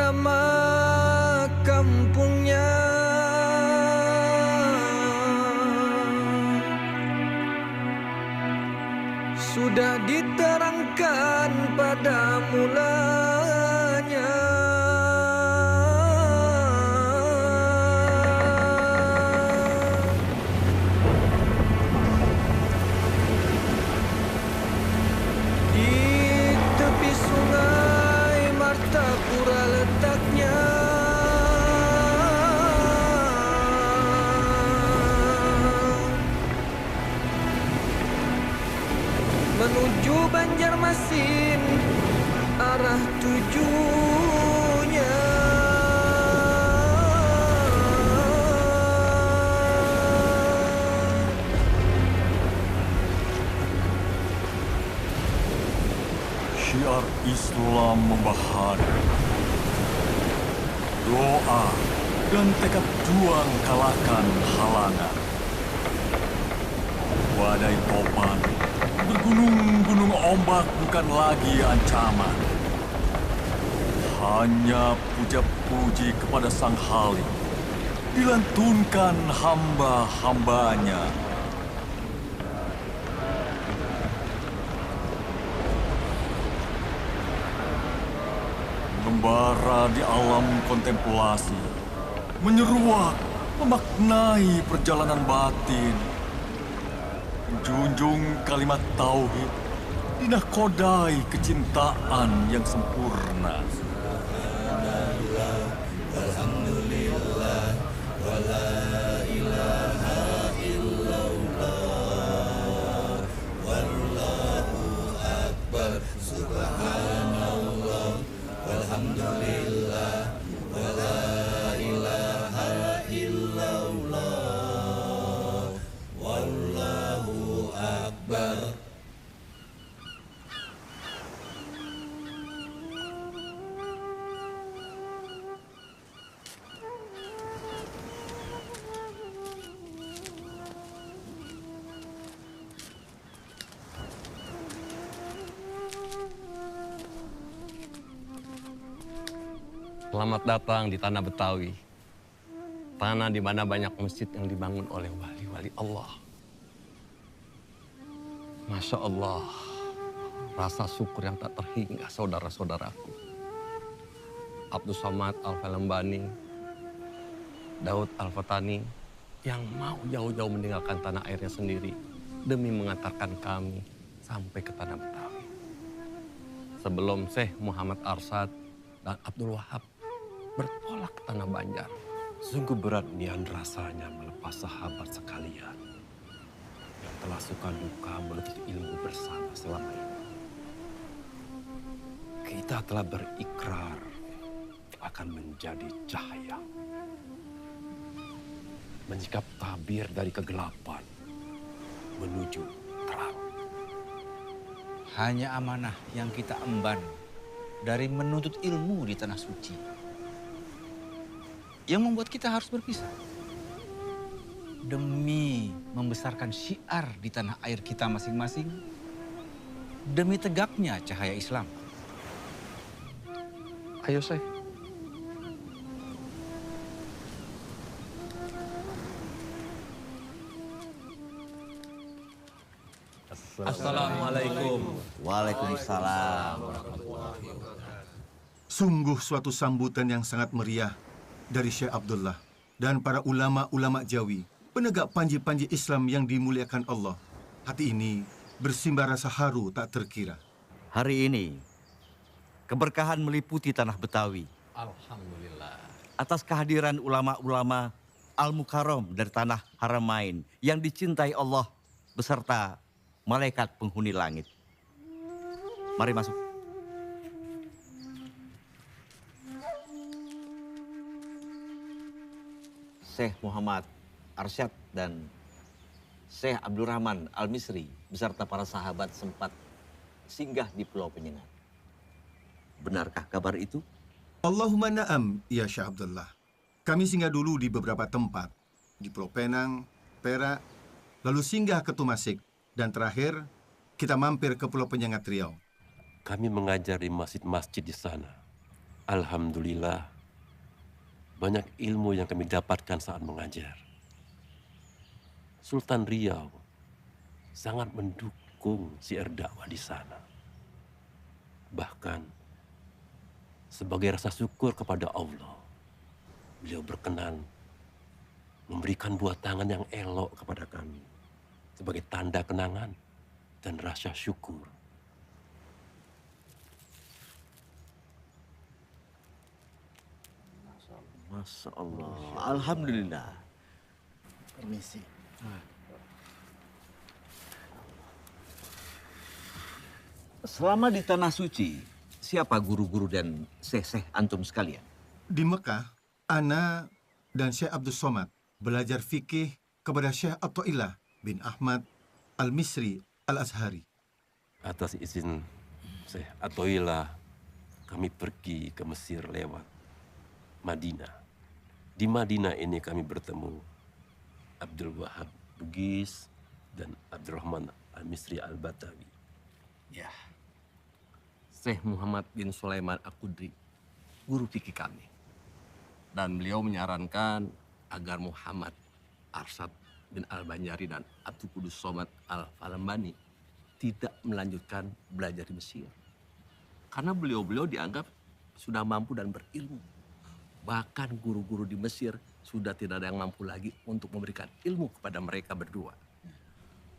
nama kampungnya. Sudah diterangkan pada mulanya. Di tepi sungai Martapura letaknya. Menuju Banjarmasin arah tujunya. Syiar Islam membahana. Doa dan tekad juang kalahkan halangan. Badai topan, bergunung-gunung ombak bukan lagi ancaman. Hanya puja-puji kepada Sang Halim dilantunkan hamba-hambanya. Mengembara di alam kontemplasi, menyeruak, memaknai perjalanan batin. Menjunjung kalimat tauhid, dinakodai kecintaan yang sempurna. Alhamdulillah, wa la ilaha illallah, wallahu akbar, subhanallah, walhamdulillah, wa la ilaha illallah, wallahu akbar. Selamat datang di tanah Betawi. Tanah di mana banyak masjid yang dibangun oleh wali-wali Allah. Masya Allah, rasa syukur yang tak terhingga saudara-saudaraku. Abdus Somad Al-Falembani, Daud Al-Fatani, yang mau jauh-jauh meninggalkan tanah airnya sendiri demi mengantarkan kami sampai ke tanah Betawi. Sebelum Syekh Muhammad Arsad dan Abdul Wahab bertolak ke tanah Banjar. Sungguh berat nian rasanya melepas sahabat sekalian yang telah suka duka menuntut ilmu bersama selama ini. Kita telah berikrar akan menjadi cahaya, menyikap tabir dari kegelapan menuju terang. Hanya amanah yang kita emban dari menuntut ilmu di tanah suci yang membuat kita harus berpisah. Demi membesarkan syiar di tanah air kita masing-masing, demi tegaknya cahaya Islam. Ayo Syekh. Assalamualaikum. Waalaikumsalam. Sungguh suatu sambutan yang sangat meriah dari Syekh Abdullah dan para ulama-ulama Jawi, penegak panji-panji Islam yang dimuliakan Allah. Hati ini bersimbah rasa haru tak terkira. Hari ini, keberkahan meliputi tanah Betawi. Alhamdulillah. Atas kehadiran ulama-ulama Al-Mukarram dari tanah Haramain yang dicintai Allah beserta malaikat penghuni langit. Mari masuk. Syekh Muhammad Arsyad dan Syekh Abdurrahman Al-Misri beserta para sahabat sempat singgah di Pulau Penyengat. Benarkah kabar itu? Allahumma na'am, ya Syekh Abdullah. Kami singgah dulu di beberapa tempat. Di Pulau Penang, Perak, lalu singgah ke Tumasik, dan terakhir kita mampir ke Pulau Penyengat Riau. Kami mengajar di masjid-masjid di sana. Alhamdulillah, banyak ilmu yang kami dapatkan saat mengajar. Sultan Riau sangat mendukung syiar dakwah di sana. Bahkan, sebagai rasa syukur kepada Allah, beliau berkenan memberikan buah tangan yang elok kepada kami sebagai tanda kenangan dan rasa syukur. Masya Allah. Alhamdulillah. Permisi. Selama di Tanah Suci, siapa guru-guru dan syekh-syekh antum sekalian? Di Mekah, Ana dan Syekh Abdul Somad belajar fikih kepada Syekh Athaillah bin Ahmad Al-Misri Al-Azhari. Atas izin Syekh Athaillah, kami pergi ke Mesir lewat Madinah. Di Madinah ini kami bertemu Abdul Wahab Bugis dan Abdurrahman Al-Misri Al-Batawi. Ya, Syekh Muhammad bin Sulaiman Al-Qudri, guru fikih kami. Dan beliau menyarankan agar Muhammad Arsyad bin Al-Banjari dan Abdul Qudus Somad Al-Falembani tidak melanjutkan belajar di Mesir. Karena beliau-beliau dianggap sudah mampu dan berilmu. Bahkan guru-guru di Mesir sudah tidak ada yang mampu lagi untuk memberikan ilmu kepada mereka berdua.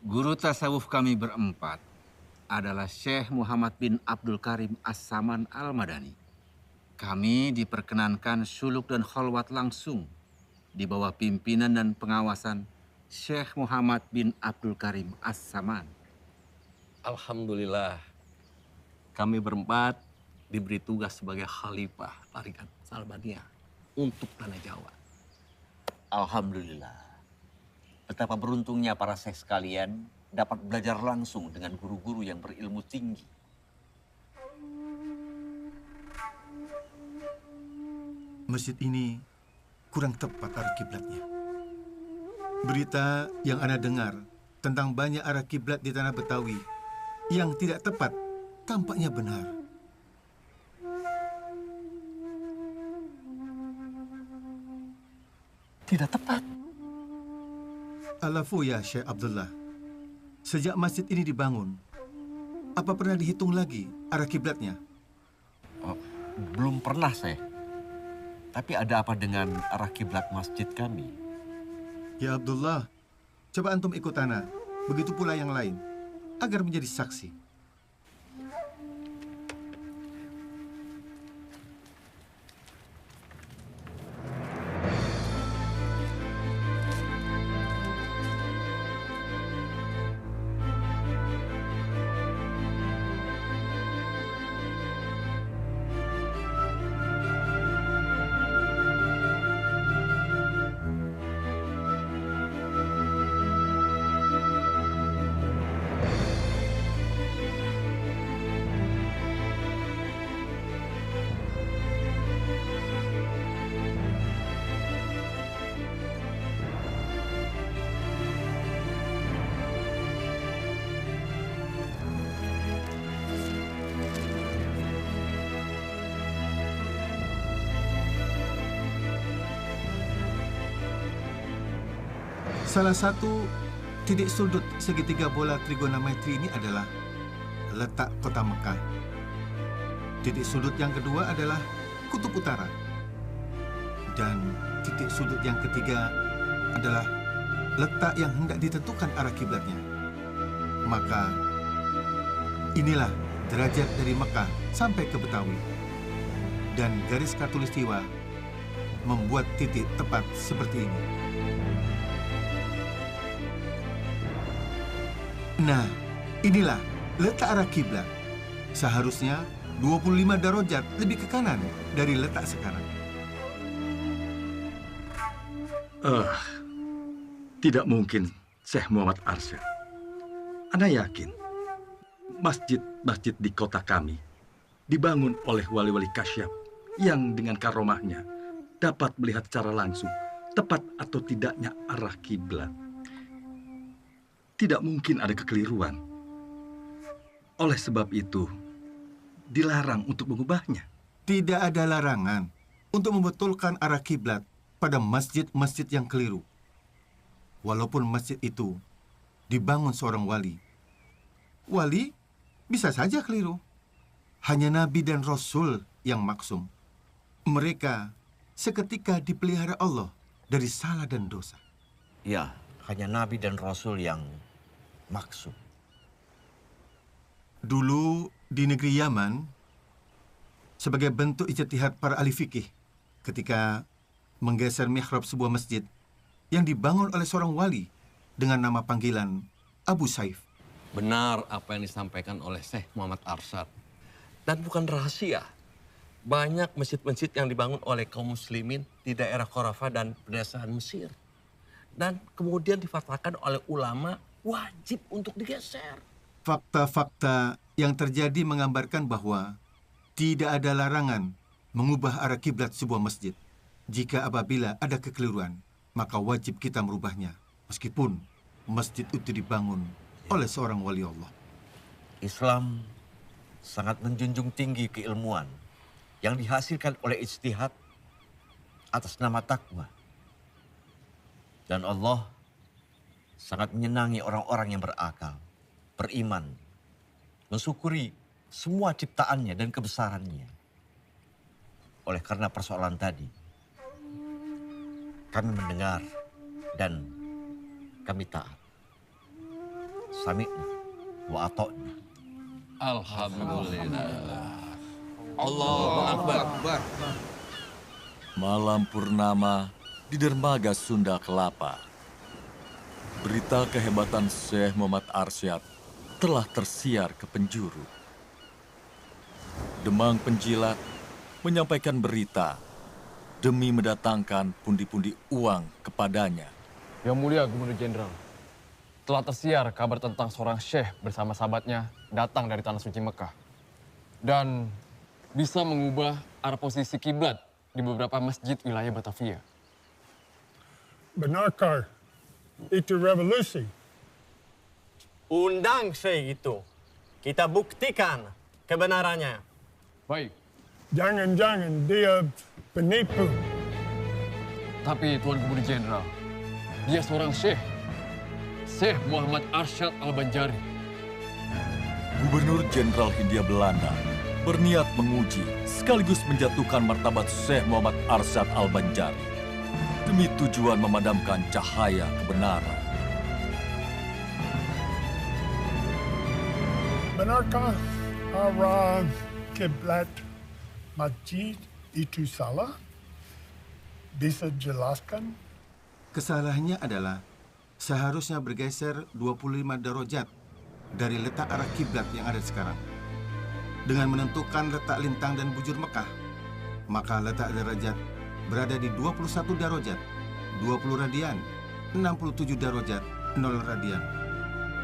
Guru tasawuf kami berempat adalah Syekh Muhammad bin Abdul Karim As-Saman Al-Madani. Kami diperkenankan suluk dan kholwat langsung di bawah pimpinan dan pengawasan Syekh Muhammad bin Abdul Karim As-Saman. Alhamdulillah, kami berempat diberi tugas sebagai khalifah Tarikat Salbaniyah untuk Tanah Jawa. Alhamdulillah. Betapa beruntungnya para syekh sekalian dapat belajar langsung dengan guru-guru yang berilmu tinggi. Masjid ini kurang tepat arah kiblatnya. Berita yang Ana dengar tentang banyak arah kiblat di tanah Betawi yang tidak tepat tampaknya benar. Tidak tepat. Alafu ya Syekh Abdullah. Sejak masjid ini dibangun, apa pernah dihitung lagi arah kiblatnya? Oh, belum pernah, Syekh. Tapi ada apa dengan arah kiblat masjid kami? Ya Abdullah, coba antum ikut Ana, begitu pula yang lain, agar menjadi saksi. Salah satu titik sudut segitiga bola trigonometri ini adalah letak kota Mekah. Titik sudut yang kedua adalah kutub utara. Dan titik sudut yang ketiga adalah letak yang hendak ditentukan arah kiblatnya. Maka inilah derajat dari Mekah sampai ke Betawi. Dan garis khatulistiwa membuat titik tepat seperti ini. Nah, inilah letak arah kiblat. Seharusnya 25 darajat lebih ke kanan dari letak sekarang. Tidak mungkin, Syekh Muhammad Arsyad. Ana yakin, masjid-masjid di kota kami dibangun oleh wali-wali kasyaf yang dengan karomahnya dapat melihat secara langsung tepat atau tidaknya arah kiblat. Tidak mungkin ada kekeliruan. Oleh sebab itu, dilarang untuk mengubahnya. Tidak ada larangan untuk membetulkan arah kiblat pada masjid-masjid yang keliru. Walaupun masjid itu dibangun seorang wali. Wali bisa saja keliru. Hanya Nabi dan Rasul yang maksum. Mereka seketika dipelihara Allah dari salah dan dosa. Ya, hanya Nabi dan Rasul yang maksum. Dulu di negeri Yaman, sebagai bentuk ijtihad para ahli fikih ketika menggeser mihrab sebuah masjid yang dibangun oleh seorang wali dengan nama panggilan Abu Saif. Benar apa yang disampaikan oleh Syekh Muhammad Arsyad. Dan bukan rahasia. Banyak masjid-masjid yang dibangun oleh kaum muslimin di daerah Khurafa dan pedesaan Mesir. Dan kemudian difatwakan oleh ulama wajib untuk digeser. Fakta-fakta yang terjadi menggambarkan bahwa tidak ada larangan mengubah arah kiblat sebuah masjid. Jika apabila ada kekeliruan, maka wajib kita merubahnya. Meskipun masjid itu dibangun oleh seorang wali Allah. Islam sangat menjunjung tinggi keilmuan yang dihasilkan oleh ijtihad atas nama takwa. Dan Allah sangat menyenangi orang-orang yang berakal, beriman, mensyukuri semua ciptaannya dan kebesarannya. Oleh karena persoalan tadi, kami mendengar dan kami taat. Sami'na wa ata'na. Alhamdulillah. Allahu Akbar. Malam purnama di dermaga Sunda Kelapa. Berita kehebatan Syekh Muhammad Arsyad telah tersiar ke penjuru. Demang penjilat menyampaikan berita demi mendatangkan pundi-pundi uang kepadanya. Yang mulia Gubernur Jenderal, telah tersiar kabar tentang seorang syekh bersama sahabatnya datang dari Tanah Suci Mekah. Dan bisa mengubah arah posisi kiblat di beberapa masjid wilayah Batavia. Benarkah itu revolusi? Undang syekh itu. Kita buktikan kebenarannya. Baik. Jangan-jangan dia penipu. Tapi Tuan Gubernur Jenderal, dia seorang syekh. Syekh Muhammad Arsyad Al-Banjari. Gubernur Jenderal Hindia Belanda berniat menguji sekaligus menjatuhkan martabat Syekh Muhammad Arsyad Al-Banjari demi tujuan memadamkan cahaya kebenaran. Benarkah arah kiblat masjid itu salah? Bisa jelaskan? Kesalahannya adalah seharusnya bergeser 25 derajat dari letak arah kiblat yang ada sekarang. Dengan menentukan letak lintang dan bujur Mekah, maka letak derajat berada di 21 derajat, 20 radian, 67 derajat, 0 radian.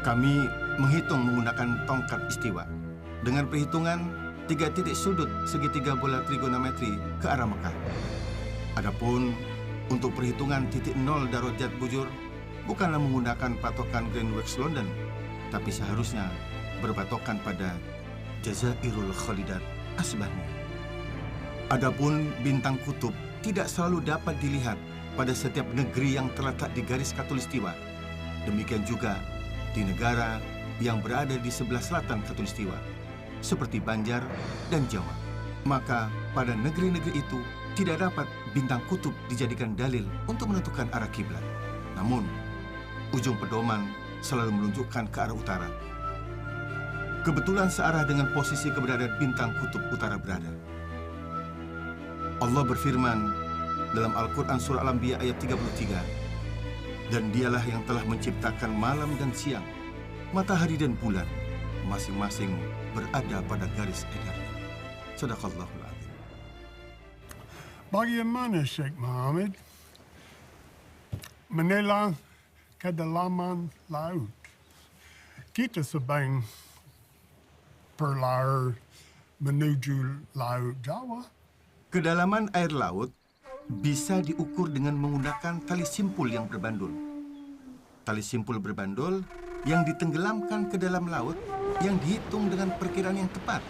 Kami menghitung menggunakan tongkat istiwa. Dengan perhitungan 3 titik sudut segitiga bola trigonometri ke arah Mekah. Adapun untuk perhitungan titik 0 derajat bujur, bukanlah menggunakan patokan Greenwich London, tapi seharusnya berpatokan pada Jazairul Khalidat Asbahni. Adapun bintang kutub tidak selalu dapat dilihat pada setiap negeri yang terletak di garis khatulistiwa. Demikian juga di negara yang berada di sebelah selatan khatulistiwa, seperti Banjar dan Jawa. Maka pada negeri-negeri itu tidak dapat bintang kutub dijadikan dalil untuk menentukan arah kiblat. Namun, ujung pedoman selalu menunjukkan ke arah utara. Kebetulan searah dengan posisi keberadaan bintang kutub utara berada. Allah berfirman dalam Al-Quran Surah Al-Anbiya ayat 33, dan dialah yang telah menciptakan malam dan siang, matahari dan bulan, masing-masing berada pada garis edarnya. Sadaqallahul Adzim. Bagaimana Syekh Muhammad menilai kedalaman laut? Kita sedang berlayar menuju Laut Jawa. Kedalaman air laut bisa diukur dengan menggunakan tali simpul yang berbandul. Tali simpul berbandul yang ditenggelamkan ke dalam laut yang dihitung dengan perkiraan yang tepat.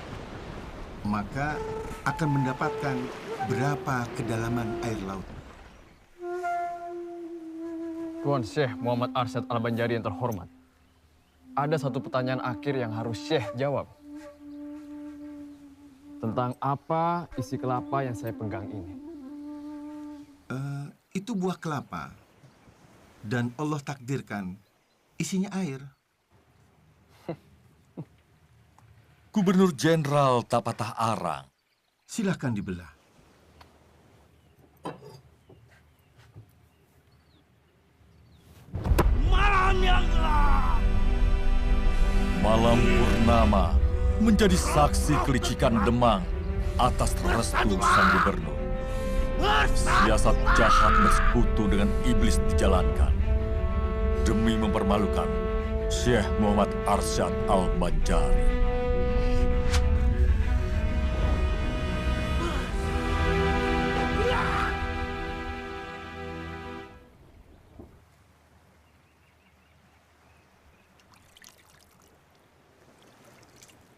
Maka akan mendapatkan berapa kedalaman air laut? Tuan Syekh Muhammad Arsyad Al-Banjari yang terhormat, ada satu pertanyaan akhir yang harus Syekh jawab. Tentang apa isi kelapa yang saya pegang ini? Itu buah kelapa. Dan Allah takdirkan isinya air. Gubernur Jenderal tak patah arang. Silahkan dibelah. Malam yang gelap. Malam purnama menjadi saksi kelicikan Demang atas restu sang gubernur. Siasat jahat bersekutu dengan iblis dijalankan demi mempermalukan Syekh Muhammad Arsyad Al-Banjari.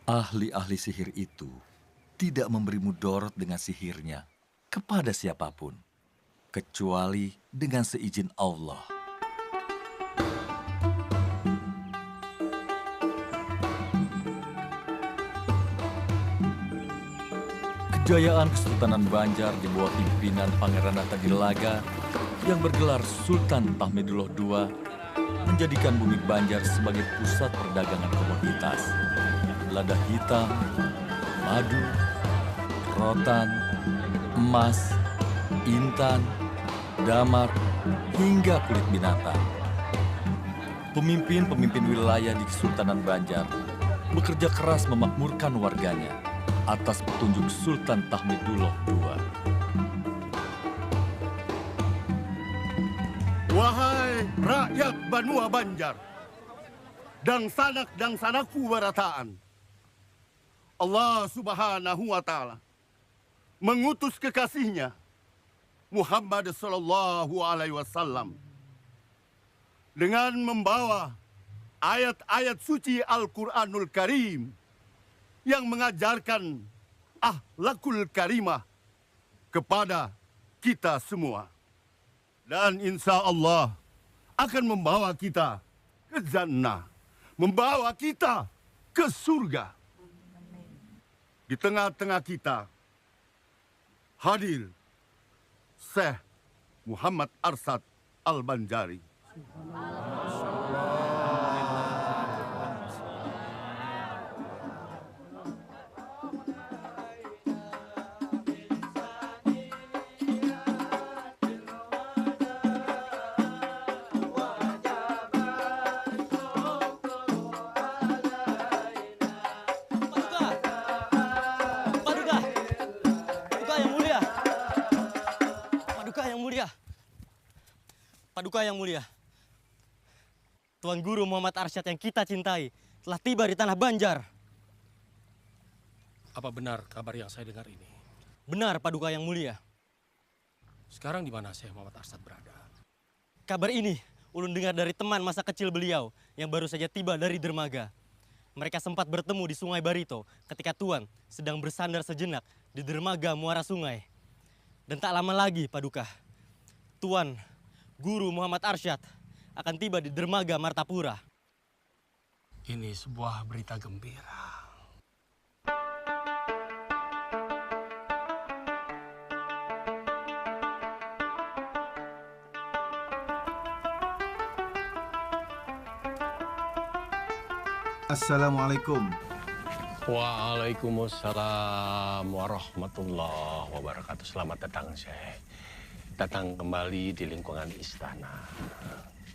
Ahli-ahli sihir itu tidak memberi mudarat dengan sihirnya kepada siapapun, kecuali dengan seizin Allah. Kejayaan Kesultanan Banjar di bawah pimpinan Pangeran Tadilaga yang bergelar Sultan Tahmidullah II menjadikan bumi Banjar sebagai pusat perdagangan komoditas. Lada hitam, madu, rotan, emas, intan, damar, hingga kulit binatang. Pemimpin-pemimpin wilayah di Kesultanan Banjar bekerja keras memakmurkan warganya atas petunjuk Sultan Tahmidullah II. Wahai rakyat Banua Banjar, dangsanak-dangsanaku barataan, Allah Subhanahu wa Ta'ala mengutus kekasihnya Muhammad Sallallahu Alaihi Wasallam dengan membawa ayat-ayat suci Al-Quranul Karim yang mengajarkan akhlakul karimah kepada kita semua. Dan insya Allah akan membawa kita ke jannah, membawa kita ke surga. Di tengah-tengah kita hadir Syekh Muhammad Arsyad Al-Banjari. Paduka yang mulia, Tuan Guru Muhammad Arsyad yang kita cintai telah tiba di tanah Banjar. Apa benar kabar yang saya dengar ini? Benar, Paduka yang mulia. Sekarang di mana Syekh Muhammad Arsyad berada? Kabar ini ulun dengar dari teman masa kecil beliau yang baru saja tiba dari dermaga. Mereka sempat bertemu di Sungai Barito ketika Tuan sedang bersandar sejenak di dermaga Muara Sungai. Dan tak lama lagi, Paduka, Tuan Guru Muhammad Arsyad akan tiba di dermaga Martapura. Ini sebuah berita gembira. Assalamualaikum. Waalaikumsalam warahmatullahi wabarakatuh. Selamat datang, Syekh. Datang kembali di lingkungan istana.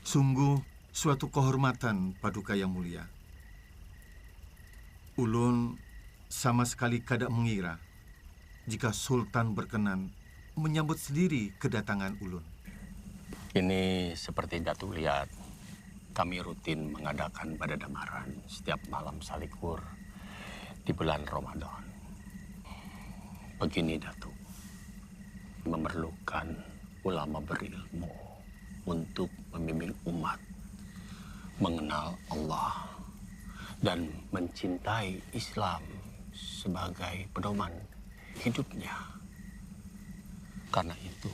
Sungguh suatu kehormatan, Paduka yang mulia. Ulun sama sekali kada mengira jika Sultan berkenan menyambut sendiri kedatangan ulun. Ini seperti Datuk lihat, kami rutin mengadakan pada damaran setiap malam salikur di bulan Ramadan. Begini, Datuk, memerlukan ulama berilmu untuk membimbing umat mengenal Allah dan mencintai Islam sebagai pedoman hidupnya. Karena itu,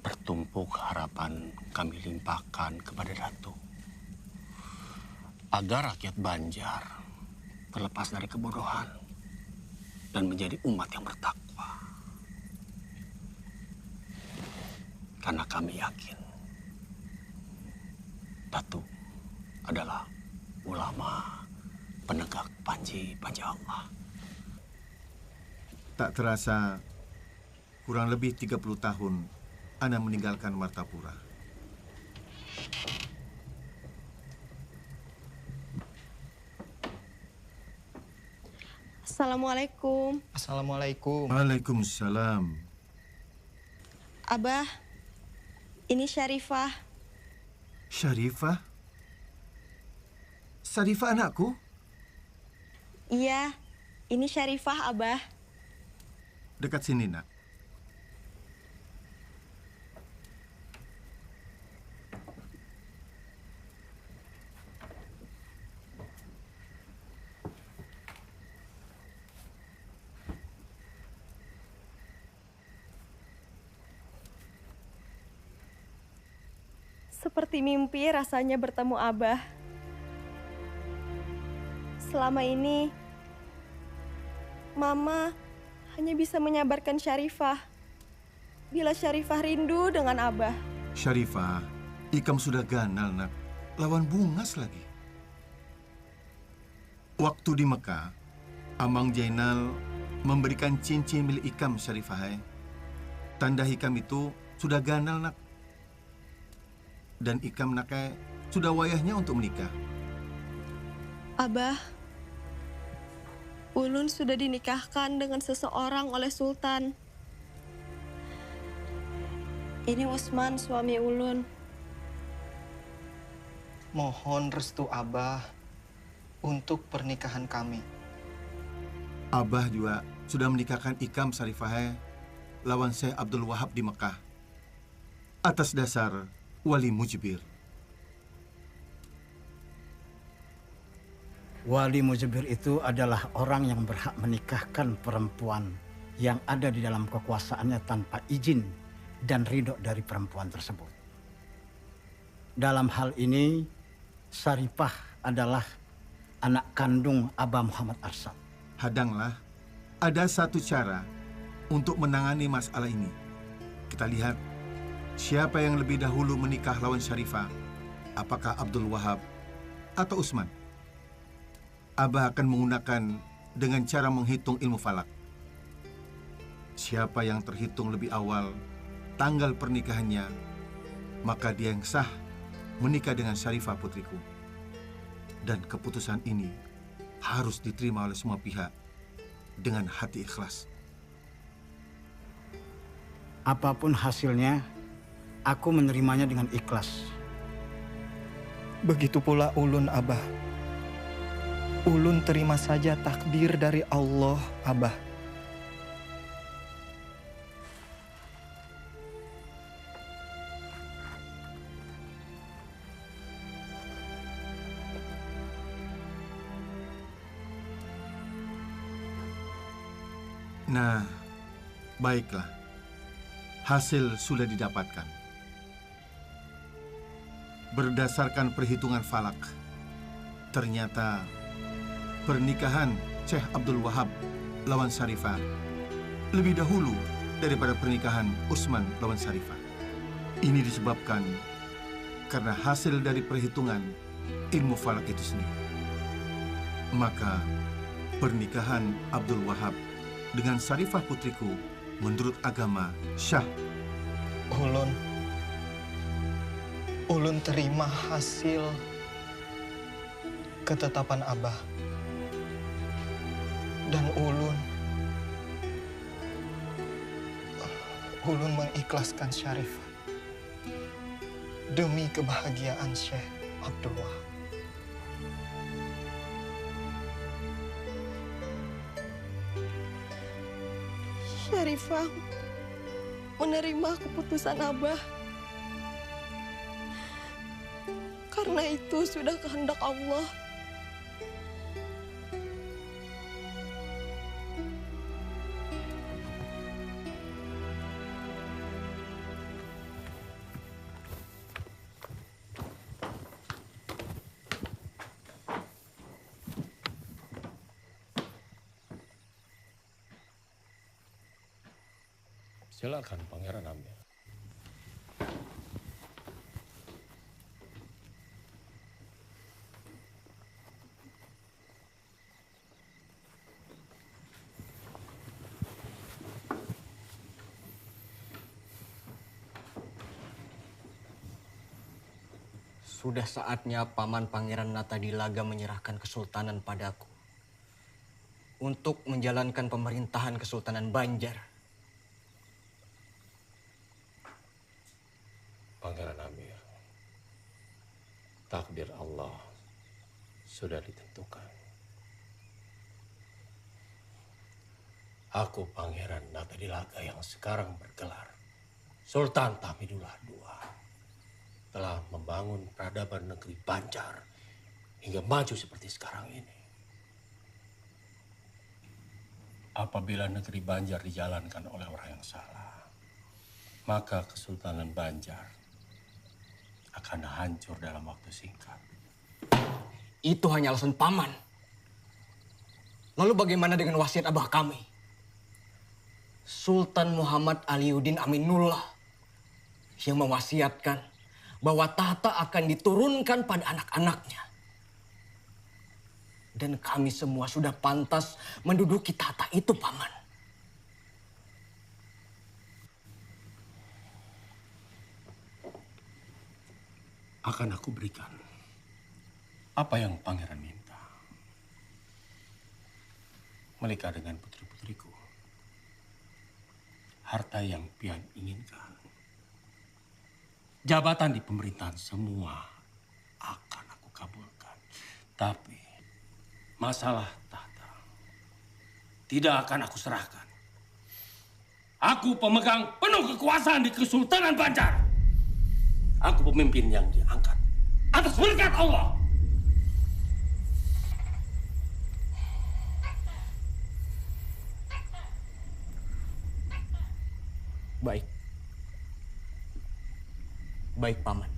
bertumpuk harapan kami limpahkan kepada Datuk agar rakyat Banjar terlepas dari kebodohan dan menjadi umat yang bertakwa. Karena kami yakin Datuk adalah ulama penegak panji-panji Allah. Tak terasa, kurang lebih 30 tahun Ana meninggalkan Martapura. Assalamualaikum. Assalamualaikum. Waalaikumsalam. Abah, ini Syarifah. Syarifah? Syarifah anakku? Iya, ini Syarifah, Abah. Dekat sini, nak. Seperti mimpi rasanya bertemu Abah. Selama ini, Mama hanya bisa menyabarkan Syarifah. Bila Syarifah rindu dengan Abah. Syarifah, Ikam sudah ganal, nak. Lawan Bungas lagi. Waktu di Mekah, Amang Jainal memberikan cincin milik Ikam, Syarifah. Tanda Ikam itu sudah ganal, nak. Dan Ikam nakai sudah wayahnya untuk menikah. Abah, Ulun sudah dinikahkan dengan seseorang oleh Sultan. Ini Usman, suami Ulun. Mohon restu Abah untuk pernikahan kami. Abah juga sudah menikahkan Ikam, Syarifah, lawan Syekh Abdul Wahab di Mekah. Atas dasar Wali Mujibir. Wali Mujibir itu adalah orang yang berhak menikahkan perempuan yang ada di dalam kekuasaannya tanpa izin dan ridho dari perempuan tersebut. Dalam hal ini, Syarifah adalah anak kandung Abah Muhammad Arsyad. Hadanglah, ada satu cara untuk menangani masalah ini. Kita lihat siapa yang lebih dahulu menikah lawan Syarifah, apakah Abdul Wahab atau Usman? Abah akan menggunakan dengan cara menghitung ilmu falak. Siapa yang terhitung lebih awal tanggal pernikahannya, maka dia yang sah menikah dengan Syarifah putriku. Dan keputusan ini harus diterima oleh semua pihak dengan hati ikhlas. Apapun hasilnya, aku menerimanya dengan ikhlas. Begitu pula Ulun, Abah. Ulun terima saja takdir dari Allah, Abah. Nah, baiklah. Hasil sudah didapatkan. Berdasarkan perhitungan falak, ternyata pernikahan Syekh Abdul Wahab lawan Syarifah lebih dahulu daripada pernikahan Usman lawan Syarifah. Ini disebabkan karena hasil dari perhitungan ilmu falak itu sendiri. Maka pernikahan Abdul Wahab dengan Syarifah putriku menurut agama syah. Ulun terima hasil ketetapan Abah. Dan Ulun mengikhlaskan Syarifah demi kebahagiaan Syekh Abdul Wahab. Syarifah menerima keputusan Abah. Karena itu sudah kehendak Allah. Silakan Pangeran Amir. Sudah saatnya Paman Pangeran Natadilaga menyerahkan kesultanan padaku untuk menjalankan pemerintahan Kesultanan Banjar. Pangeran Amir, takdir Allah sudah ditentukan. Aku Pangeran Natadilaga yang sekarang bergelar Sultan Tahmidullah II telah membangun peradaban negeri Banjar hingga maju seperti sekarang ini. Apabila negeri Banjar dijalankan oleh orang yang salah, maka Kesultanan Banjar akan hancur dalam waktu singkat. Itu hanya alasan Paman. Lalu bagaimana dengan wasiat abah kami? Sultan Muhammad Aliuddin Aminullah yang mewasiatkan bahwa tahta akan diturunkan pada anak-anaknya. Dan kami semua sudah pantas menduduki tahta itu, Paman. Akan aku berikan apa yang Pangeran minta. Menikah dengan putri-putriku. Harta yang pian inginkan. Jabatan di pemerintahan semua akan aku kabulkan. Tapi masalah tahta tidak akan aku serahkan. Aku pemegang penuh kekuasaan di Kesultanan Banjar. Aku pemimpin yang diangkat atas berkat Allah. Baik. Baik, Paman.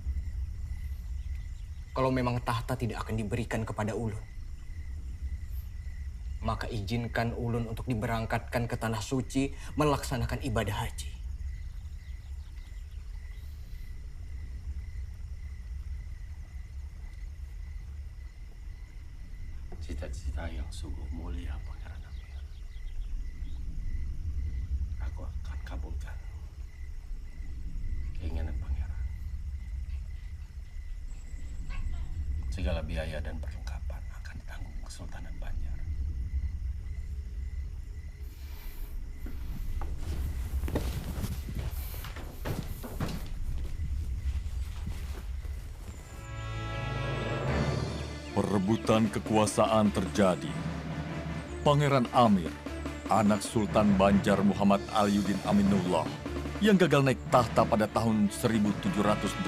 Kalau memang tahta tidak akan diberikan kepada Ulun, maka izinkan Ulun untuk diberangkatkan ke Tanah Suci melaksanakan ibadah haji. Cita-cita yang sungguh mulia, Pangeran Amir. Aku akan kabulkan keinginan Pangeran. Segala biaya dan perlengkapan akan ditanggung Kesultanan Banjar. Perebutan kekuasaan terjadi. Pangeran Amir, anak Sultan Banjar Muhammad Aliuddin Aminullah, yang gagal naik tahta pada tahun 1785,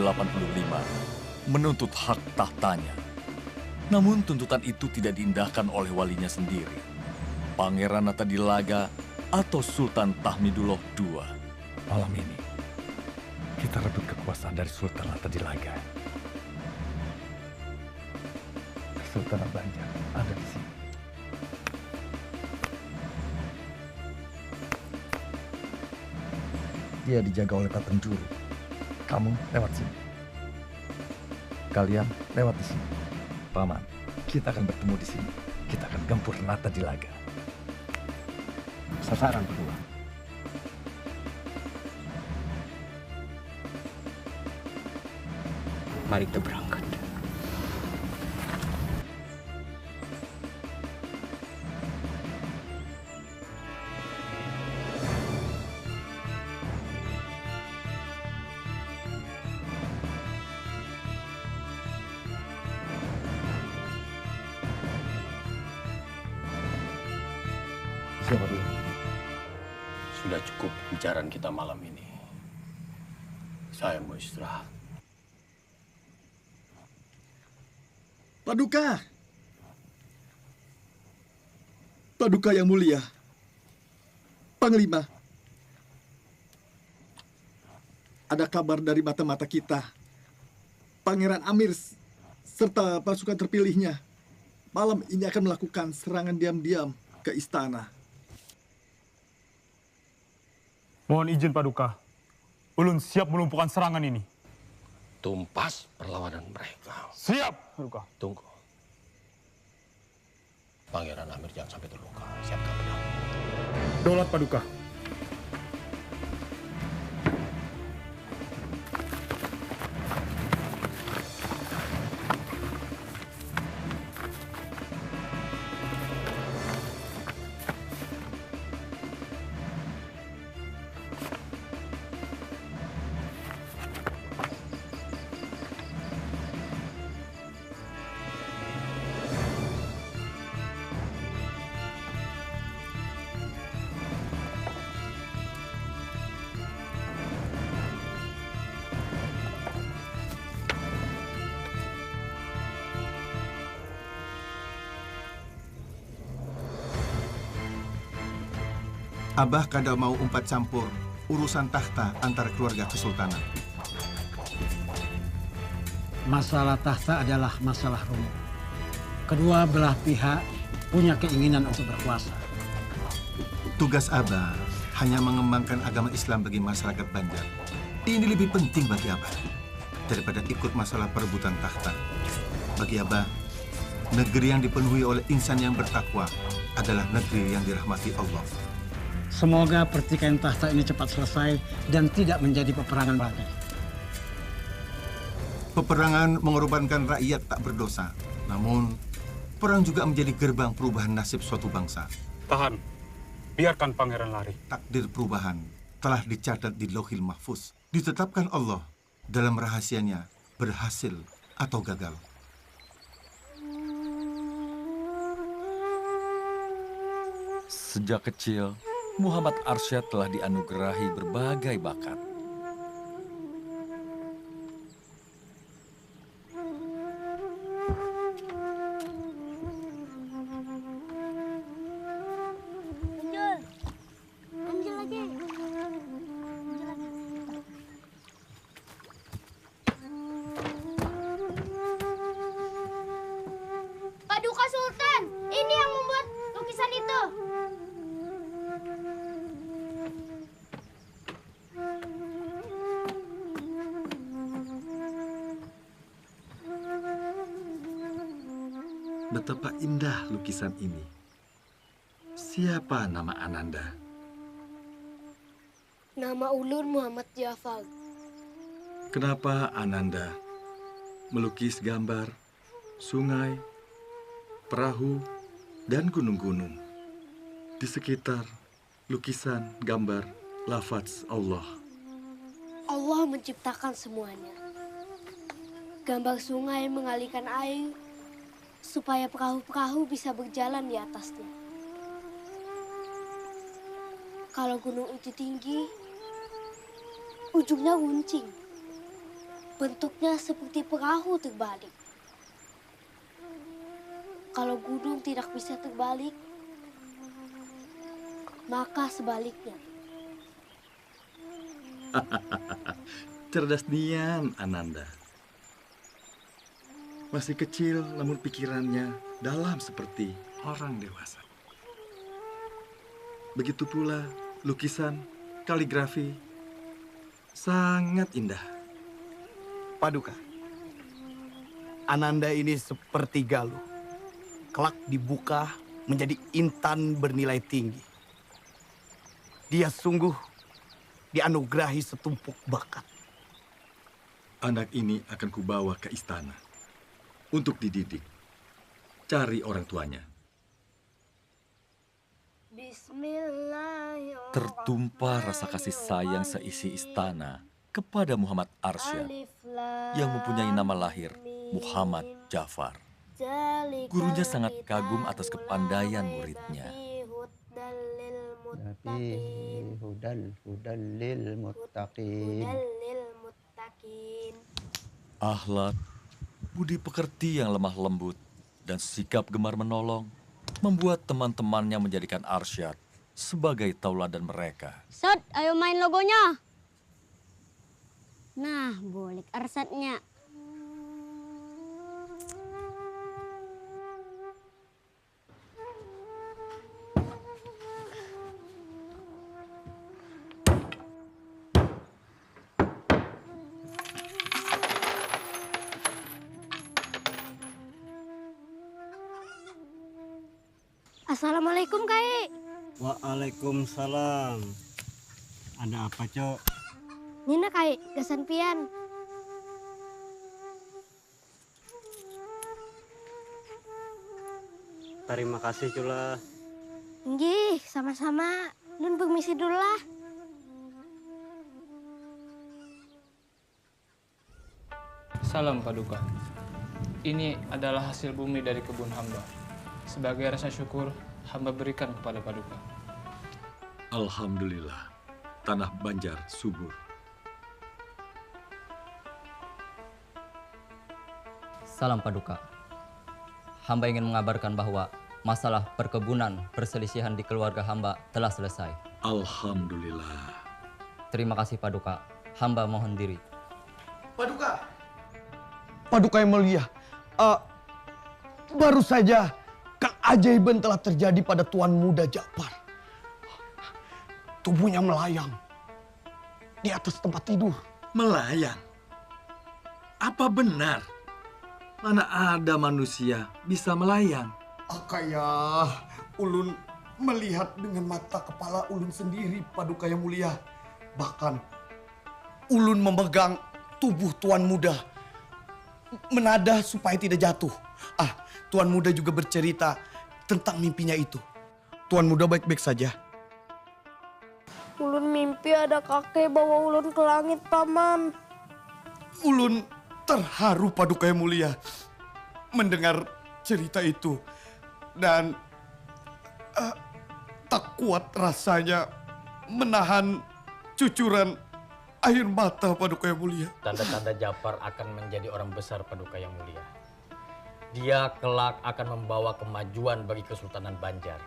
menuntut hak tahtanya. Namun tuntutan itu tidak diindahkan oleh walinya sendiri, Pangeran Natadilaga atau Sultan Tahmidullah II. Malam ini, kita rebut kekuasaan dari Sultan Natadilaga. Kesultanan Banjar ada di sini. Dia dijaga oleh Pak Penjuru. Kamu lewat sini. Kalian lewat di sini. Paman, kita akan bertemu di sini. Kita akan gempur Natadilaga. Sasaran kedua. Mari kita berangkat. Siapa dulu? Sudah cukup pembicaraan kita malam ini. Saya mau istirahat. Paduka! Paduka yang mulia. Panglima. Ada kabar dari mata-mata kita. Pangeran Amir serta pasukan terpilihnya malam ini akan melakukan serangan diam-diam ke istana. Mohon izin Paduka. Ulun siap melumpuhkan serangan ini. Tumpas perlawanan mereka. Siap, Paduka. Tunggu. Pangeran Amir jangan sampai terluka. Siapkan pedang. Daulat Paduka. Abah kada mau umpat campur urusan tahta antara keluarga kesultanan. Masalah tahta adalah masalah rumit. Kedua belah pihak punya keinginan untuk berkuasa. Tugas Abah hanya mengembangkan agama Islam bagi masyarakat Banjar. Ini lebih penting bagi Abah daripada ikut masalah perebutan tahta. Bagi Abah, negeri yang dipenuhi oleh insan yang bertakwa adalah negeri yang dirahmati Allah. Semoga pertikaian tahta ini cepat selesai dan tidak menjadi peperangan lagi. Peperangan mengorbankan rakyat tak berdosa. Namun, perang juga menjadi gerbang perubahan nasib suatu bangsa. Tahan. Biarkan pangeran lari. Takdir perubahan telah dicatat di Lauhil Mahfuz. Ditetapkan Allah dalam rahasianya berhasil atau gagal. Sejak kecil, Muhammad Arsyad telah dianugerahi berbagai bakat. Paduka Sultan, ini yang membuat lukisan itu. Betapa indah lukisan ini. Siapa nama Ananda? Nama ulun Muhammad Jafar. Kenapa Ananda melukis gambar, sungai, perahu, dan gunung-gunung? Di sekitar lukisan, gambar, lafaz Allah. Allah menciptakan semuanya. Gambar sungai mengalirkan air supaya perahu-perahu bisa berjalan di atasnya. Kalau gunung itu tinggi, ujungnya runcing. Bentuknya seperti perahu terbalik. Kalau gunung tidak bisa terbalik, maka sebaliknya. Cerdas nian, Ananda. Masih kecil, namun pikirannya dalam seperti orang dewasa. Begitu pula lukisan, kaligrafi, sangat indah. Paduka, Ananda ini seperti Galuh. Kelak dibuka menjadi intan bernilai tinggi. Dia sungguh dianugerahi setumpuk bakat. Anak ini akan kubawa ke istana untuk dididik. Cari orang tuanya. Bismillahirrahmanirrahim. Tertumpah rasa kasih sayang seisi istana kepada Muhammad Arsyad yang mempunyai nama lahir Muhammad Jafar. Gurunya sangat kagum atas kepandaian muridnya. Akhlak, budi pekerti yang lemah lembut, dan sikap gemar menolong membuat teman-temannya menjadikan Arsyad sebagai tauladan mereka. Sat, ayo main logonya. Nah, boleh Arsyadnya. Assalamualaikum, Kai. Waalaikumsalam. Ada apa, Cok? Nina, Kai, gasan pian. Terima kasih, Cula. Nggih, sama-sama. Nun permisi dulu lah. Salam Paduka. Ini adalah hasil bumi dari kebun hamba. Sebagai rasa syukur, hamba berikan kepada Paduka. Alhamdulillah, tanah Banjar subur. Salam Paduka. Hamba ingin mengabarkan bahwa masalah perkebunan perselisihan di keluarga hamba telah selesai. Alhamdulillah. Terima kasih Paduka. Hamba mohon diri. Paduka. Paduka yang mulia. Baru saja keajaiban telah terjadi pada Tuan Muda Ja'far. Tubuhnya melayang di atas tempat tidur. Melayang? Apa benar? Mana ada manusia bisa melayang? Kayak ulun melihat dengan mata kepala ulun sendiri, Paduka yang mulia. Bahkan ulun memegang tubuh Tuan Muda, menadah supaya tidak jatuh. Tuan Muda juga bercerita tentang mimpinya itu. Tuan Muda baik-baik saja. Ulun mimpi ada kakek bawa ulun ke langit, Paman. Ulun terharu, Paduka yang mulia, mendengar cerita itu. Dan tak kuat rasanya menahan cucuran air mata, Paduka yang mulia. Tanda-tanda Ja'far akan menjadi orang besar, Paduka yang mulia. Dia kelak akan membawa kemajuan bagi Kesultanan Banjar.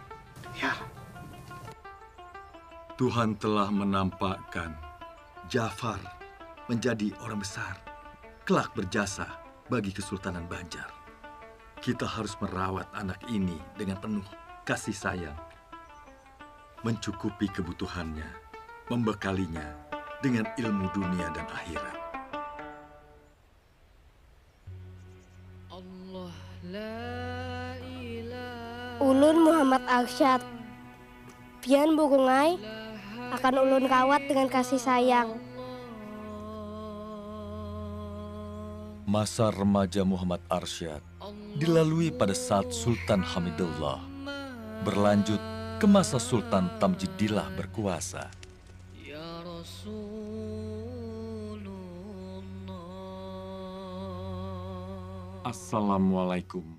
Ya. Tuhan telah menampakkan Ja'far menjadi orang besar, kelak berjasa bagi Kesultanan Banjar. Kita harus merawat anak ini dengan penuh kasih sayang, mencukupi kebutuhannya, membekalinya dengan ilmu dunia dan akhirat. Ulun Muhammad Arsyad. Pian Burungai akan ulun rawat dengan kasih sayang. Masa remaja Muhammad Arsyad dilalui pada saat Sultan Hamidullah, berlanjut ke masa Sultan Tamjidillah berkuasa. Assalamualaikum.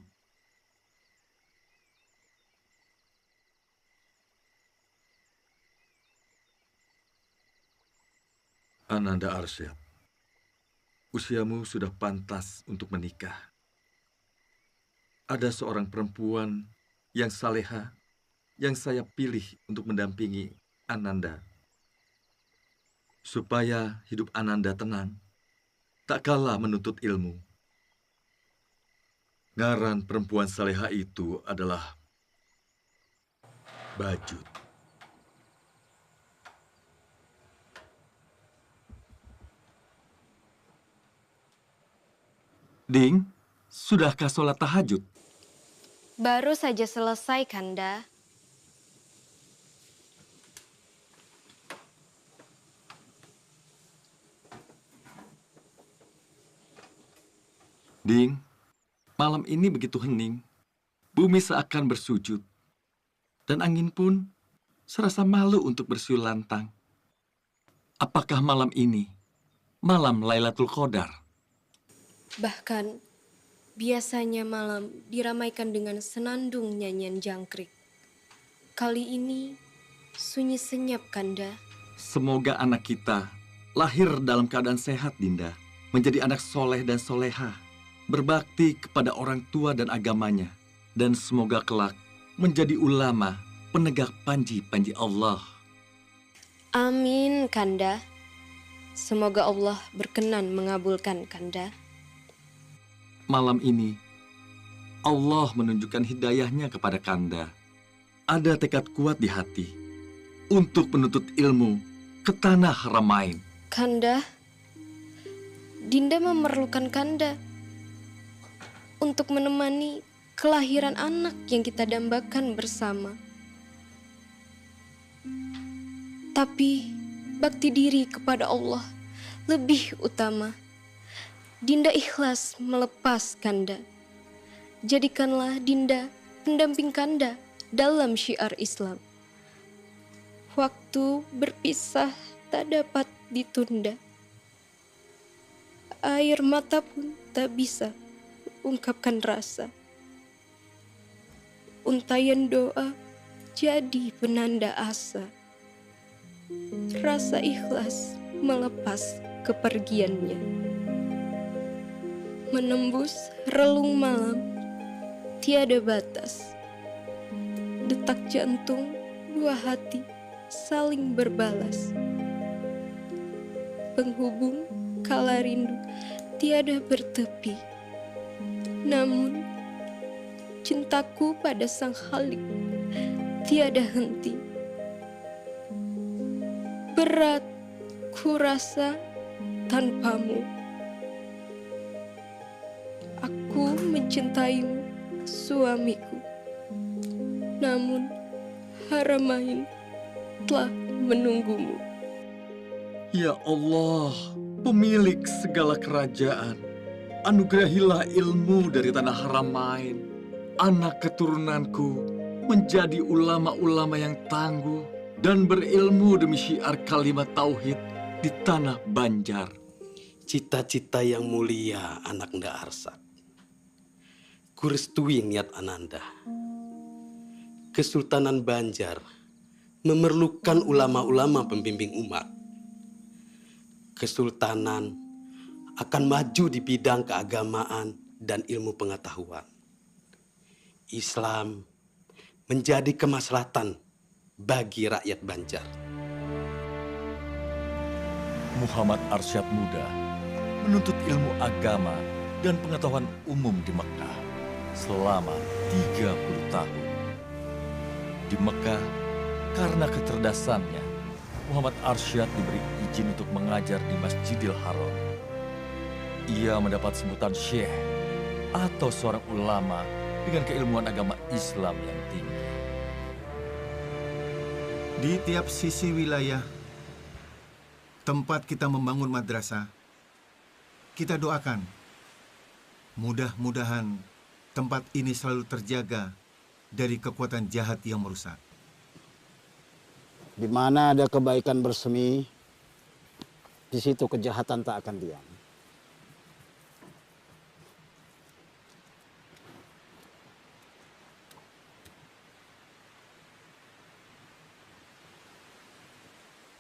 Ananda Arsyad, usiamu sudah pantas untuk menikah. Ada seorang perempuan yang saleha yang saya pilih untuk mendampingi Ananda. Supaya hidup Ananda tenang, tak kalah menuntut ilmu. Ngaran perempuan saleha itu adalah Bajut. Ding, sudahkah sholat tahajud? Baru saja selesai, Kanda. Ding, malam ini begitu hening. Bumi seakan bersujud. Dan angin pun serasa malu untuk bersiul lantang. Apakah malam ini malam Lailatul Qadar? Bahkan, biasanya malam diramaikan dengan senandung nyanyian jangkrik. Kali ini, sunyi senyap, Kanda. Semoga anak kita lahir dalam keadaan sehat, Dinda. Menjadi anak soleh dan soleha. Berbakti kepada orang tua dan agamanya. Dan semoga kelak menjadi ulama penegak panji-panji Allah. Amin, Kanda. Semoga Allah berkenan mengabulkan, Kanda. Malam ini, Allah menunjukkan hidayahnya kepada Kanda. Ada tekad kuat di hati untuk menuntut ilmu ke tanah Haramain. Kanda, Dinda memerlukan Kanda untuk menemani kelahiran anak yang kita dambakan bersama. Tapi bakti diri kepada Allah lebih utama. Dinda ikhlas melepas Kanda. Jadikanlah Dinda pendamping Kanda dalam syiar Islam. Waktu berpisah tak dapat ditunda. Air mata pun tak bisa ungkapkan rasa. Untayan doa jadi penanda asa. Rasa ikhlas melepas kepergiannya. Menembus relung malam, tiada batas. Detak jantung dua hati saling berbalas. Penghubung kala rindu tiada bertepi. Namun cintaku pada sang Khalik tiada henti. Berat ku rasa tanpamu. Aku mencintaimu, suamiku. Namun Haramain telah menunggumu. Ya Allah, pemilik segala kerajaan, anugerahilah ilmu dari tanah Haramain. Anak keturunanku menjadi ulama-ulama yang tangguh dan berilmu demi syiar kalimat tauhid di tanah Banjar. Cita-cita yang mulia anak Nda Arsak. Kurestui niat Ananda. Kesultanan Banjar memerlukan ulama-ulama pembimbing umat. Kesultanan akan maju di bidang keagamaan dan ilmu pengetahuan. Islam menjadi kemaslahatan bagi rakyat Banjar. Muhammad Arsyad Muda menuntut ilmu agama dan pengetahuan umum di Mekah selama 30 tahun. Di Mekah, karena kecerdasannya, Muhammad Arsyad diberi izin untuk mengajar di Masjidil Haram. Ia mendapat sebutan syekh atau seorang ulama dengan keilmuan agama Islam yang tinggi. Di tiap sisi wilayah tempat kita membangun madrasah, kita doakan mudah-mudahan tempat ini selalu terjaga dari kekuatan jahat yang merusak. Di mana ada kebaikan bersemi, di situ kejahatan tak akan diam.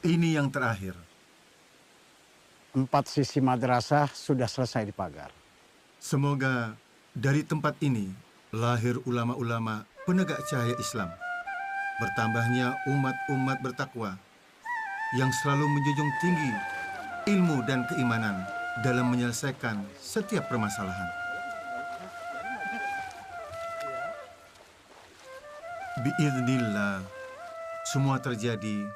Ini yang terakhir. 4 sisi madrasah sudah selesai dipagar. Semoga dari tempat ini lahir ulama-ulama penegak cahaya Islam. Bertambahnya umat-umat bertakwa yang selalu menjunjung tinggi ilmu dan keimanan dalam menyelesaikan setiap permasalahan. Biiznillah, semua terjadi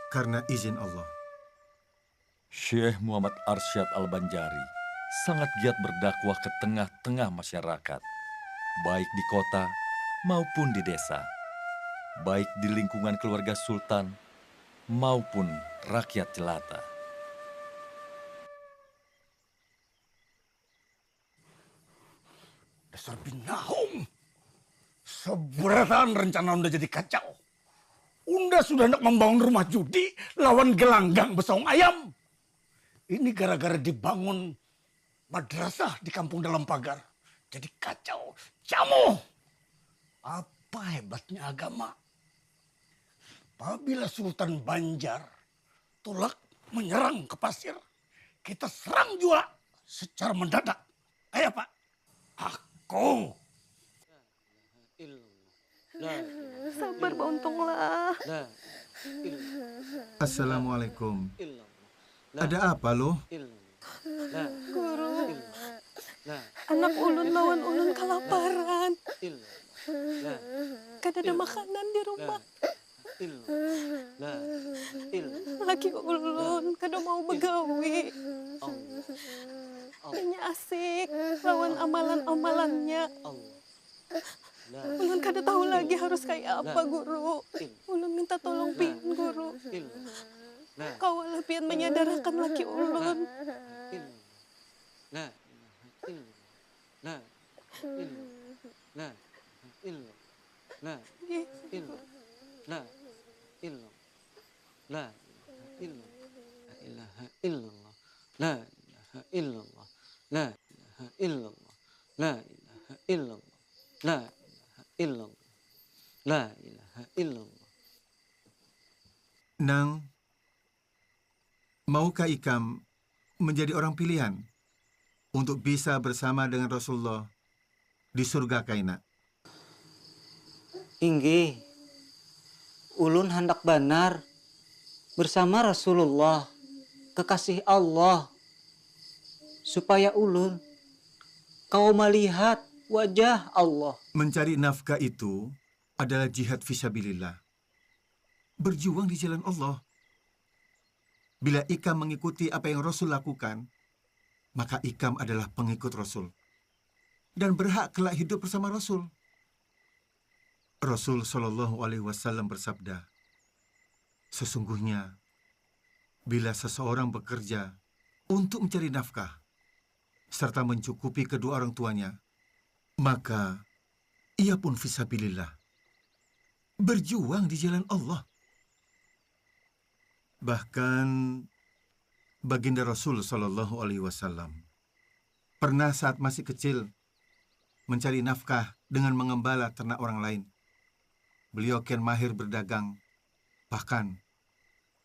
karena izin Allah. Syekh Muhammad Arsyad Al-Banjari sangat giat berdakwah ke tengah-tengah masyarakat, baik di kota maupun di desa, baik di lingkungan keluarga sultan maupun rakyat jelata. Dasar binahong. Seberatan rencana Unda jadi kacau. Unda sudah hendak membangun rumah judi lawan gelanggang besong ayam. Ini gara-gara dibangun madrasah di kampung dalam pagar. Jadi kacau. Jamu. Apa hebatnya agama? Apabila Sultan Banjar tolak menyerang ke pasir, kita serang juga secara mendadak. Ayo Pak. Aku. Sabar Bauntonglah. Assalamualaikum. Ada apa loh? Guru, anak ulun lawan ulun kelaparan. Kada ada makanan di rumah. Laki ulun kada mau begawi. Hanya asik lawan amalan-amalannya. Ulun kada tahu lagi harus kayak apa, Guru. Ulun minta tolong pian, Guru. Kawalah pian menyadarkan laki ulun. Nang, maukah Ikam menjadi orang pilihan untuk bisa bersama dengan Rasulullah di surga kaina? Inggih, ulun hendak benar bersama Rasulullah, kekasih Allah, supaya ulun kau melihat wajah Allah. Mencari nafkah itu adalah jihad fisabilillah. Berjuang di jalan Allah. Bila Ikam mengikuti apa yang Rasul lakukan, maka Ikam adalah pengikut Rasul. Dan berhak kelak hidup bersama Rasul. Rasul SAW bersabda, sesungguhnya, bila seseorang bekerja untuk mencari nafkah, serta mencukupi kedua orang tuanya, maka ia pun fisabilillah. Berjuang di jalan Allah. Bahkan baginda Rasul SAW pernah saat masih kecil mencari nafkah dengan mengembala ternak orang lain. Beliau kian mahir berdagang. Bahkan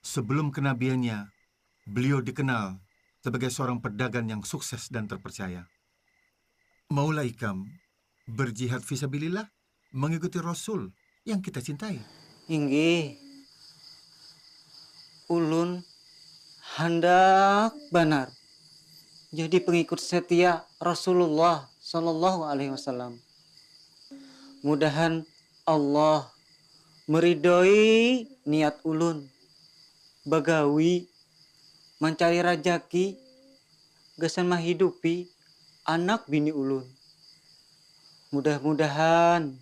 sebelum kenabiannya, beliau dikenal sebagai seorang pedagang yang sukses dan terpercaya. Maulah Ikam berjihad fisabilillah mengikuti Rasul yang kita cintai. Inggih, ulun hendak benar jadi pengikut setia Rasulullah SAW. Mudahan Allah meridhoi niat ulun bagawi mencari rajaki gasan menghidupi anak bini ulun. Mudah-mudahan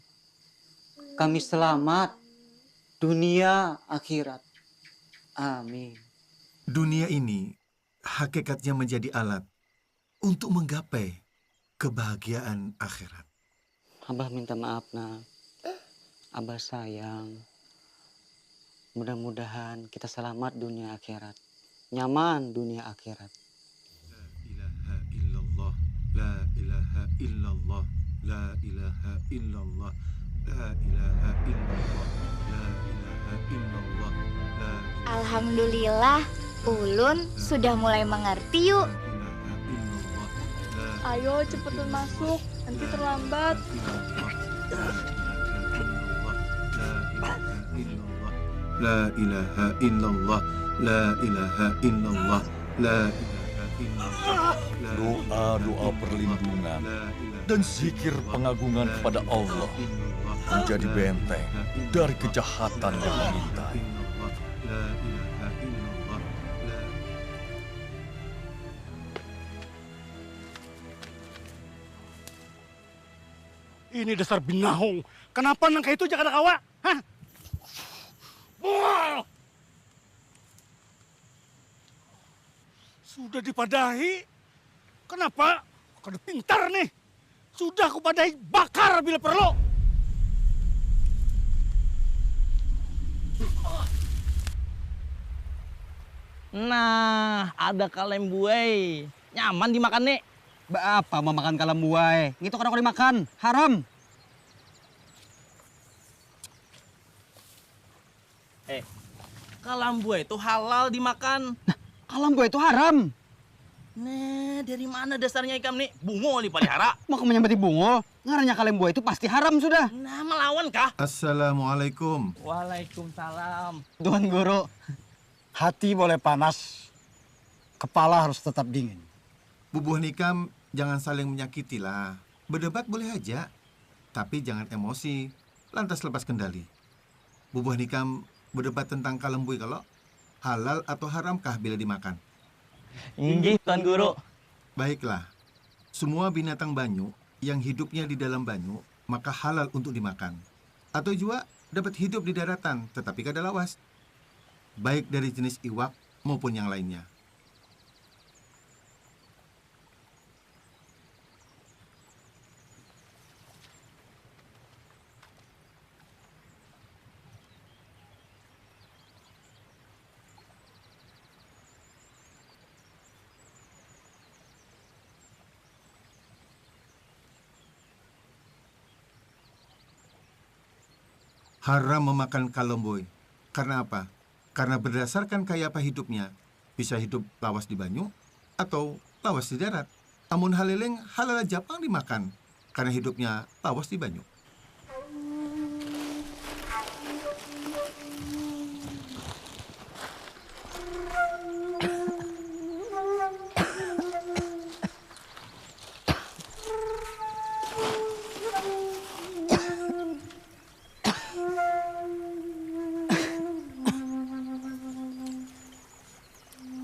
kami selamat dunia akhirat. Amin. Dunia ini hakikatnya menjadi alat untuk menggapai kebahagiaan akhirat. Abah minta maaf, nak. Abah sayang. Mudah-mudahan kita selamat dunia akhirat. Nyaman dunia akhirat. La ilaha illallah, la ilaha illallah, la ilaha illallah, la ilaha illallah, la Alhamdulillah, ulun sudah mulai mengerti yuk. Ayo cepetan masuk, nanti terlambat. La ilaha illallah, la ilaha illallah, la ilaha illallah. Doa-doa perlindungan dan zikir pengagungan kepada Allah menjadi benteng dari kejahatan yang mengintai. Ini dasar binahong. Kenapa nangka itu jangan kawa? Hah? Wah! Sudah dipadahi. Kenapa? Kada pintar nih. Sudah kupadahi bakar bila perlu. Nah, ada kalem buai. Nyaman dimakan nih. Apa mau makan kalem buai? Gitu kadang dimakan. Haram. Kalem buai itu halal dimakan. Nah, kalem buai itu haram. Nah, dari mana dasarnya ikam nih? Bungo dipelihara. Mau kamu nyambati bungo? Ngaranya kalem buai itu pasti haram sudah. Nah, melawan kah? Assalamualaikum. Waalaikumsalam. Tuan Guru, hati boleh panas, kepala harus tetap dingin. Bubuhan Ikam jangan saling menyakiti lah. Berdebat boleh aja, tapi jangan emosi, lantas lepas kendali. Bubuhan Ikam berdebat tentang kalembui kalau halal atau haramkah bila dimakan. Inggih, Tuan Guru. Baiklah, semua binatang banyu yang hidupnya di dalam banyu maka halal untuk dimakan. Atau juga dapat hidup di daratan tetapi kada lawas, baik dari jenis iwak maupun yang lainnya. Haram memakan kalomboy. Karena apa? Karena berdasarkan kaya apa hidupnya, bisa hidup lawas di banyu atau lawas di darat. Amun haleleng halal Japang dimakan, karena hidupnya lawas di banyu.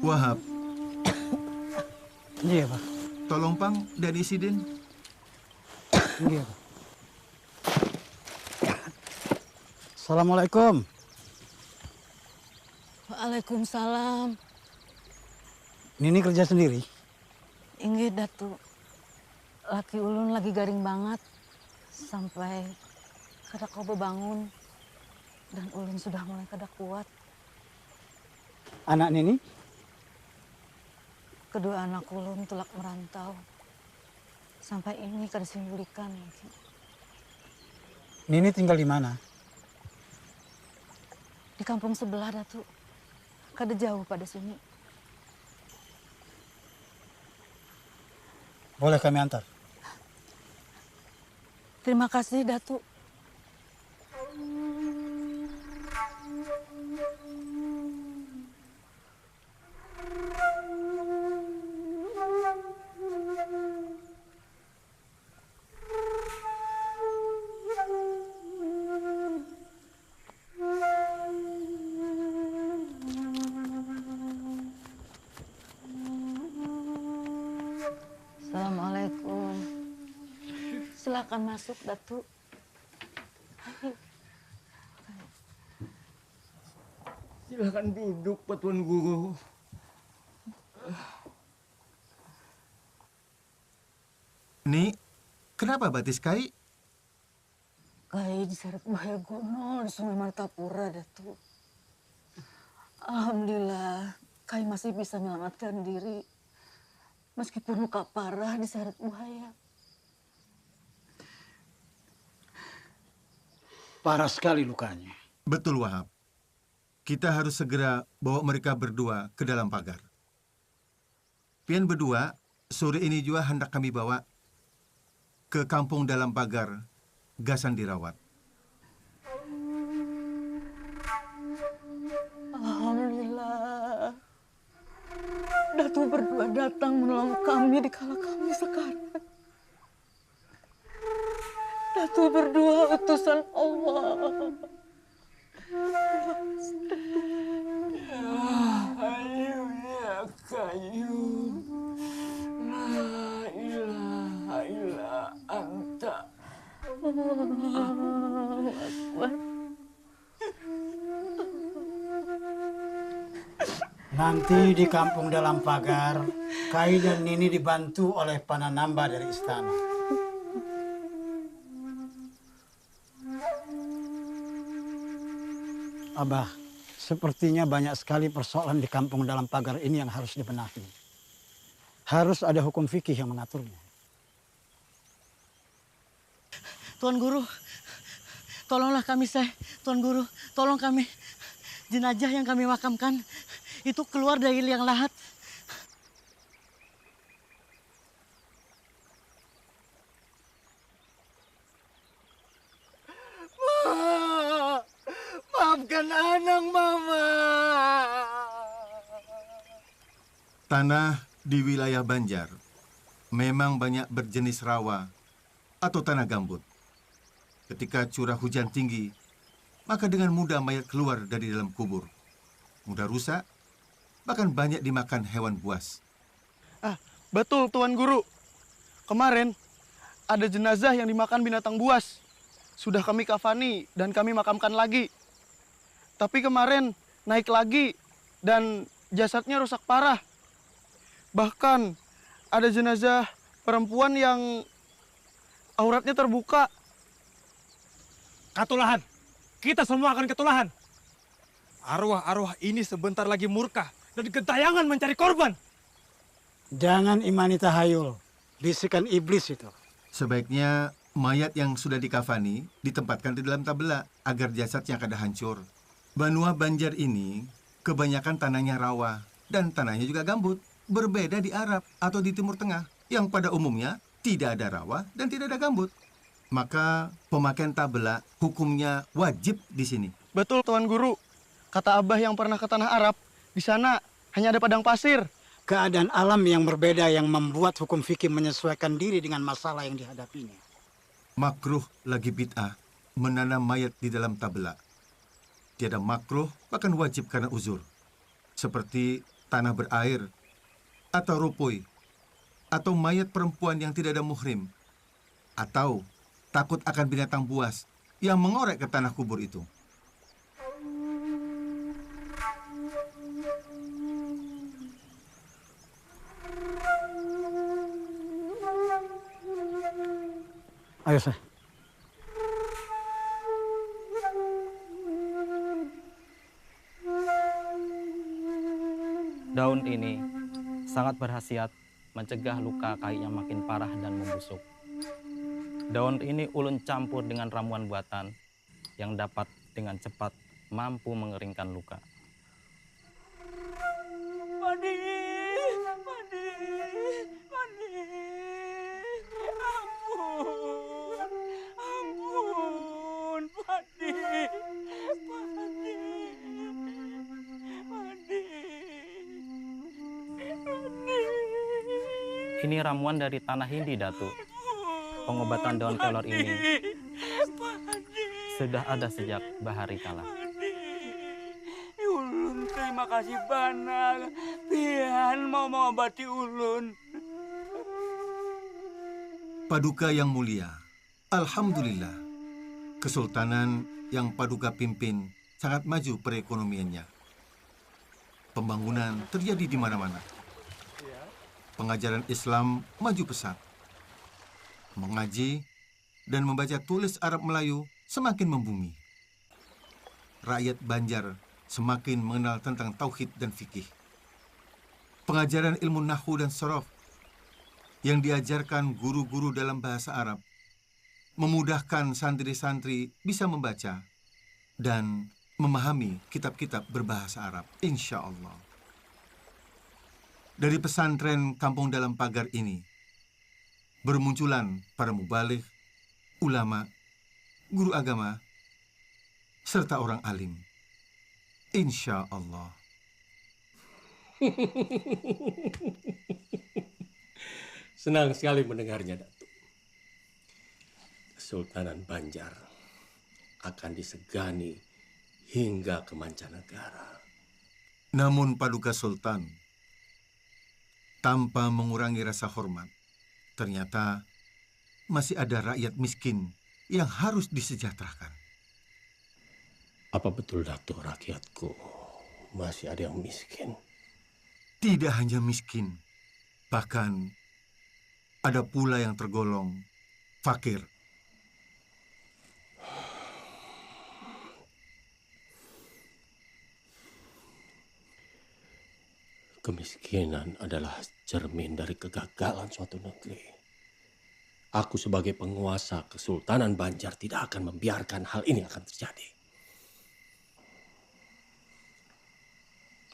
Wahab. Iya, Pak. Tolong Pang dan Isidin. Iya, Pak. Assalamualaikum. Waalaikumsalam. Nini kerja sendiri? Inggih, Datu. Laki ulun lagi garing banget. Sampai kada kobe bangun. Dan ulun sudah mulai kada kuat. Anak Nini? Kedua anak ulun tulak merantau. Sampai ini kada simbulikan lagi. Nini tinggal di mana? Di kampung sebelah, Datu. Kada jauh pada sini. Boleh kami antar? Terima kasih, Datu. Assalamualaikum. Silakan masuk, Datu. Silakan duduk, Pak Tuan Guru. Ni, kenapa batis Kai? Kai diseret bahaya gunung di Sungai Martapura, Datu. Alhamdulillah, Kai masih bisa menyelamatkan diri. Meskipun luka parah diseret buaya. Parah sekali lukanya. Betul, Wahab. Kita harus segera bawa mereka berdua ke dalam pagar. Pian berdua, sore ini juga hendak kami bawa ke kampung dalam pagar, Gasan dirawat. Alhamdulillah. Datu berdua datang menolong kami di kala kami sekarang. Datu berdua utusan Allah. Ayo ya kayu. La ilaha illa anta. Allahu Akbar. Nanti di kampung dalam pagar, Kai dan Nini dibantu oleh Pananamba dari istana. Abah, sepertinya banyak sekali persoalan di kampung dalam pagar ini yang harus dibenahi. Harus ada hukum fikih yang mengaturnya. Tuan Guru, tolonglah kami, Tuan Guru, tolong kami. Jenazah yang kami makamkan itu keluar dari liang lahat. Ma, maafkan anak Mama. Tanah di wilayah Banjar memang banyak berjenis rawa atau tanah gambut. Ketika curah hujan tinggi, maka dengan mudah mayat keluar dari dalam kubur. Mudah rusak, bahkan banyak dimakan hewan buas. Betul, Tuan Guru. Kemarin ada jenazah yang dimakan binatang buas. Sudah kami kafani dan kami makamkan lagi. Tapi kemarin naik lagi dan jasadnya rusak parah. Bahkan ada jenazah perempuan yang auratnya terbuka. Katulahan, kita semua akan ketulahan. Arwah-arwah ini sebentar lagi murka dan gentayangan mencari korban. Jangan imani tahayul, bisikan iblis itu. Sebaiknya mayat yang sudah dikafani ditempatkan di dalam tabela agar jasadnya kada hancur. Banua Banjar ini kebanyakan tanahnya rawa dan tanahnya juga gambut. Berbeda di Arab atau di Timur Tengah yang pada umumnya tidak ada rawa dan tidak ada gambut. Maka pemakaian tabela hukumnya wajib di sini. Betul Tuan Guru. Kata Abah yang pernah ke tanah Arab, di sana hanya ada padang pasir. Keadaan alam yang berbeda yang membuat hukum fikih menyesuaikan diri dengan masalah yang dihadapinya. Makruh lagi bid'ah menanam mayat di dalam tabela. Tiada makruh, bahkan wajib karena uzur. Seperti tanah berair, atau rupui, atau mayat perempuan yang tidak ada muhrim, atau takut akan binatang buas yang mengorek ke tanah kubur itu. Ayo, Syekh. Daun ini sangat berkhasiat mencegah luka kayu yang makin parah dan membusuk. Daun ini ulun campur dengan ramuan buatan yang dapat dengan cepat mampu mengeringkan luka. Padi, Padi, Padi, ampun, Padi, Padi, Padi. Ini ramuan dari tanah Hindi, Datuk. Pengobatan daun kelor ini sudah ada sejak bahari kala. Ulun terima kasih banyak. Pian mau mengobati ulun. Paduka yang mulia, alhamdulillah, Kesultanan yang Paduka pimpin sangat maju perekonomiannya. Pembangunan terjadi di mana-mana. Pengajaran Islam maju pesat. Mengaji dan membaca tulis Arab Melayu semakin membumi. Rakyat Banjar semakin mengenal tentang tauhid dan fikih. Pengajaran ilmu nahwu dan sorof yang diajarkan guru-guru dalam bahasa Arab memudahkan santri-santri bisa membaca dan memahami kitab-kitab berbahasa Arab, insya Allah. Dari pesantren kampung dalam pagar ini, bermunculan para mubaligh, ulama, guru agama, serta orang alim. Insya Allah. Senang sekali mendengarnya, Datuk. Kesultanan Banjar akan disegani hingga ke mancanegara. Namun Paduka Sultan, tanpa mengurangi rasa hormat, ternyata masih ada rakyat miskin yang harus disejahterakan. Apa betul, Datuk, rakyatku masih ada yang miskin? Tidak hanya miskin, bahkan ada pula yang tergolong fakir. Kemiskinan adalah cermin dari kegagalan suatu negeri. Aku sebagai penguasa Kesultanan Banjar tidak akan membiarkan hal ini akan terjadi.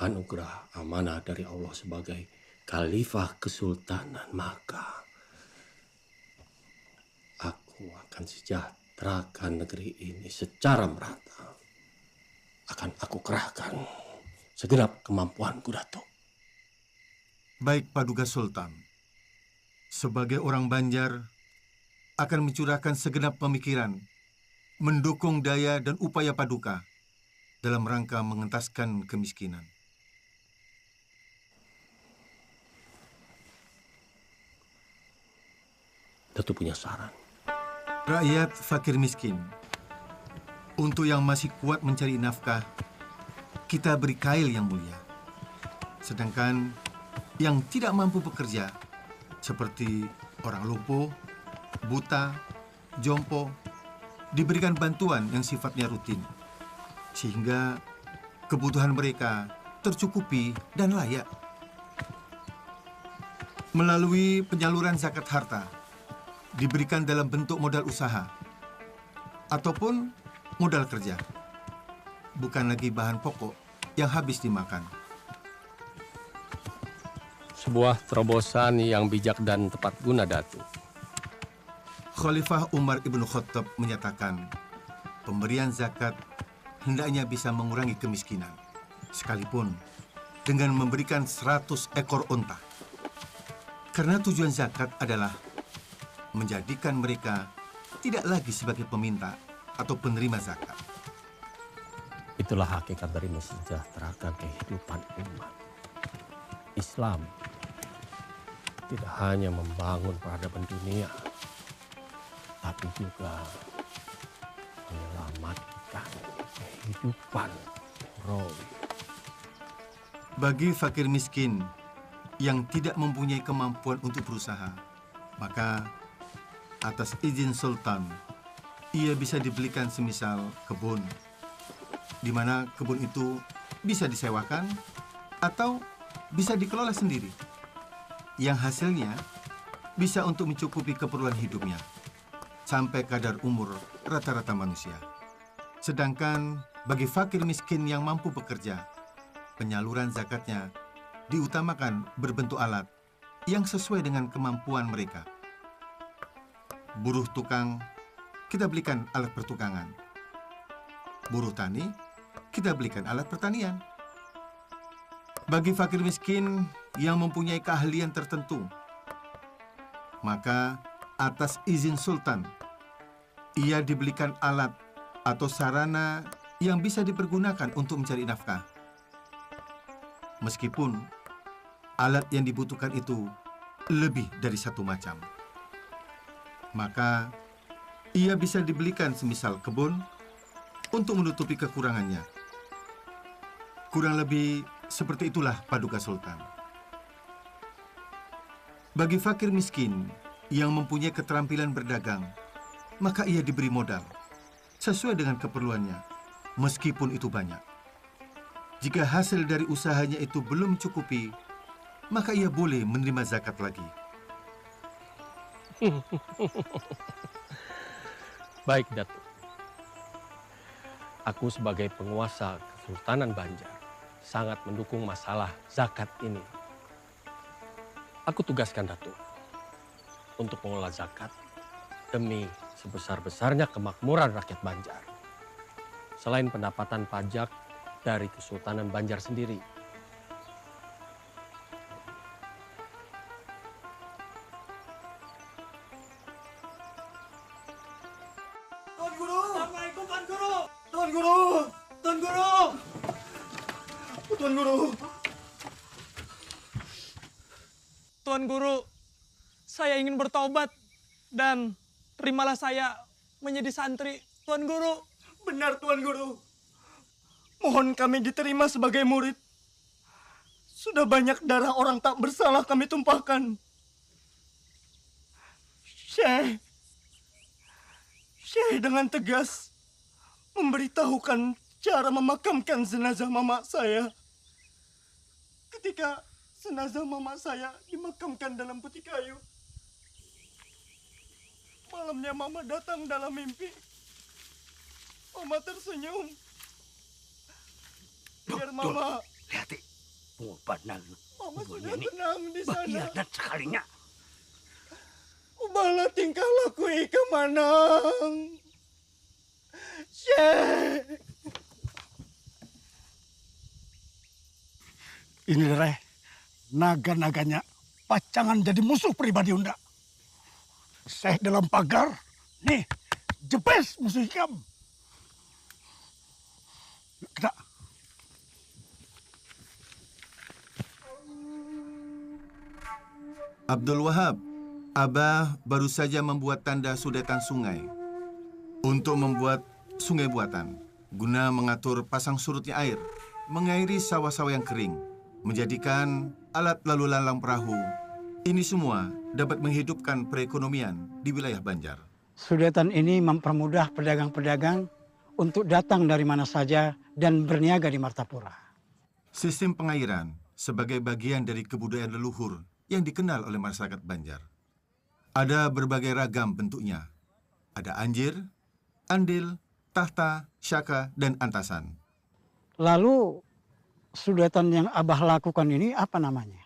Anugerah amanah dari Allah sebagai Khalifah Kesultanan, maka aku akan sejahterakan negeri ini secara merata. Akan aku kerahkan segenap kemampuanku, Datuk. Baik Paduka Sultan, sebagai orang Banjar akan mencurahkan segenap pemikiran, mendukung daya dan upaya Paduka dalam rangka mengentaskan kemiskinan. Datuk punya saran. Rakyat fakir miskin, untuk yang masih kuat mencari nafkah, kita beri kail yang mulia. Sedangkan yang tidak mampu bekerja, seperti orang lumpuh, buta, jompo, diberikan bantuan yang sifatnya rutin, sehingga kebutuhan mereka tercukupi dan layak. Melalui penyaluran zakat harta, diberikan dalam bentuk modal usaha ataupun modal kerja, bukan lagi bahan pokok yang habis dimakan. Sebuah terobosan yang bijak dan tepat guna, Datuk. Khalifah Umar Ibn Khattab menyatakan, pemberian zakat hendaknya bisa mengurangi kemiskinan, sekalipun dengan memberikan 100 ekor unta. Karena tujuan zakat adalah menjadikan mereka tidak lagi sebagai peminta atau penerima zakat. Itulah hakikat dari mensejahterakan kehidupan umat. Islam tidak hanya membangun peradaban dunia, tapi juga menyelamatkan kehidupan rohi. Bagi fakir miskin yang tidak mempunyai kemampuan untuk berusaha, maka atas izin Sultan, ia bisa dibelikan semisal kebun, di mana kebun itu bisa disewakan atau bisa dikelola sendiri, yang hasilnya bisa untuk mencukupi keperluan hidupnya sampai kadar umur rata-rata manusia. Sedangkan bagi fakir miskin yang mampu bekerja, penyaluran zakatnya diutamakan berbentuk alat yang sesuai dengan kemampuan mereka. Buruh tukang, kita belikan alat pertukangan. Buruh tani, kita belikan alat pertanian. Bagi fakir miskin yang mempunyai keahlian tertentu, maka atas izin Sultan, ia dibelikan alat atau sarana yang bisa dipergunakan untuk mencari nafkah. Meskipun alat yang dibutuhkan itu lebih dari satu macam, maka ia bisa dibelikan semisal kebun untuk menutupi kekurangannya. Kurang lebih seperti itulah paduka Sultan. Bagi fakir miskin yang mempunyai keterampilan berdagang, maka ia diberi modal sesuai dengan keperluannya, meskipun itu banyak. Jika hasil dari usahanya itu belum mencukupi, maka ia boleh menerima zakat lagi. Baik, Datuk. Aku sebagai penguasa Kesultanan Banjar sangat mendukung masalah zakat ini. Aku tugaskan Datuk untuk mengelola zakat demi sebesar-besarnya kemakmuran rakyat Banjar. Selain pendapatan pajak dari Kesultanan Banjar sendiri. Tuan Guru! Assalamualaikum Tuan Guru! Tuan Guru! Tuan Guru! Tuan Guru! Tuan Guru, saya ingin bertobat dan terimalah saya menjadi santri, Tuan Guru. Benar, Tuan Guru. Mohon kami diterima sebagai murid. Sudah banyak darah orang tak bersalah kami tumpahkan. Syekh dengan tegas memberitahukan cara memakamkan jenazah mama saya. Ketika jenazah mama saya dimakamkan dalam peti kayu, malamnya mama datang dalam mimpi. Mama tersenyum. Biar mama... Lihat, Purban Mama sudah tenang di sana. Bahiadat sekalinya. Ubahlah tingkah laku Ika Manang. Syekh. Ini Reh, naga-naganya pacangan jadi musuh pribadi Unda. Syekh dalam pagar, nih, jebes musuh Hikam. Kita. Abdul Wahab, Abah baru saja membuat tanda sudetan sungai untuk membuat sungai buatan guna mengatur pasang surutnya air, mengairi sawah-sawah yang kering, menjadikan alat lalu lalang perahu. Ini semua dapat menghidupkan perekonomian di wilayah Banjar. Sudetan ini mempermudah pedagang-pedagang untuk datang dari mana saja dan berniaga di Martapura. Sistem pengairan sebagai bagian dari kebudayaan leluhur yang dikenal oleh masyarakat Banjar. Ada berbagai ragam bentuknya. Ada anjir, andil, tahta, syaka, dan antasan. Lalu, sudetan yang Abah lakukan ini apa namanya?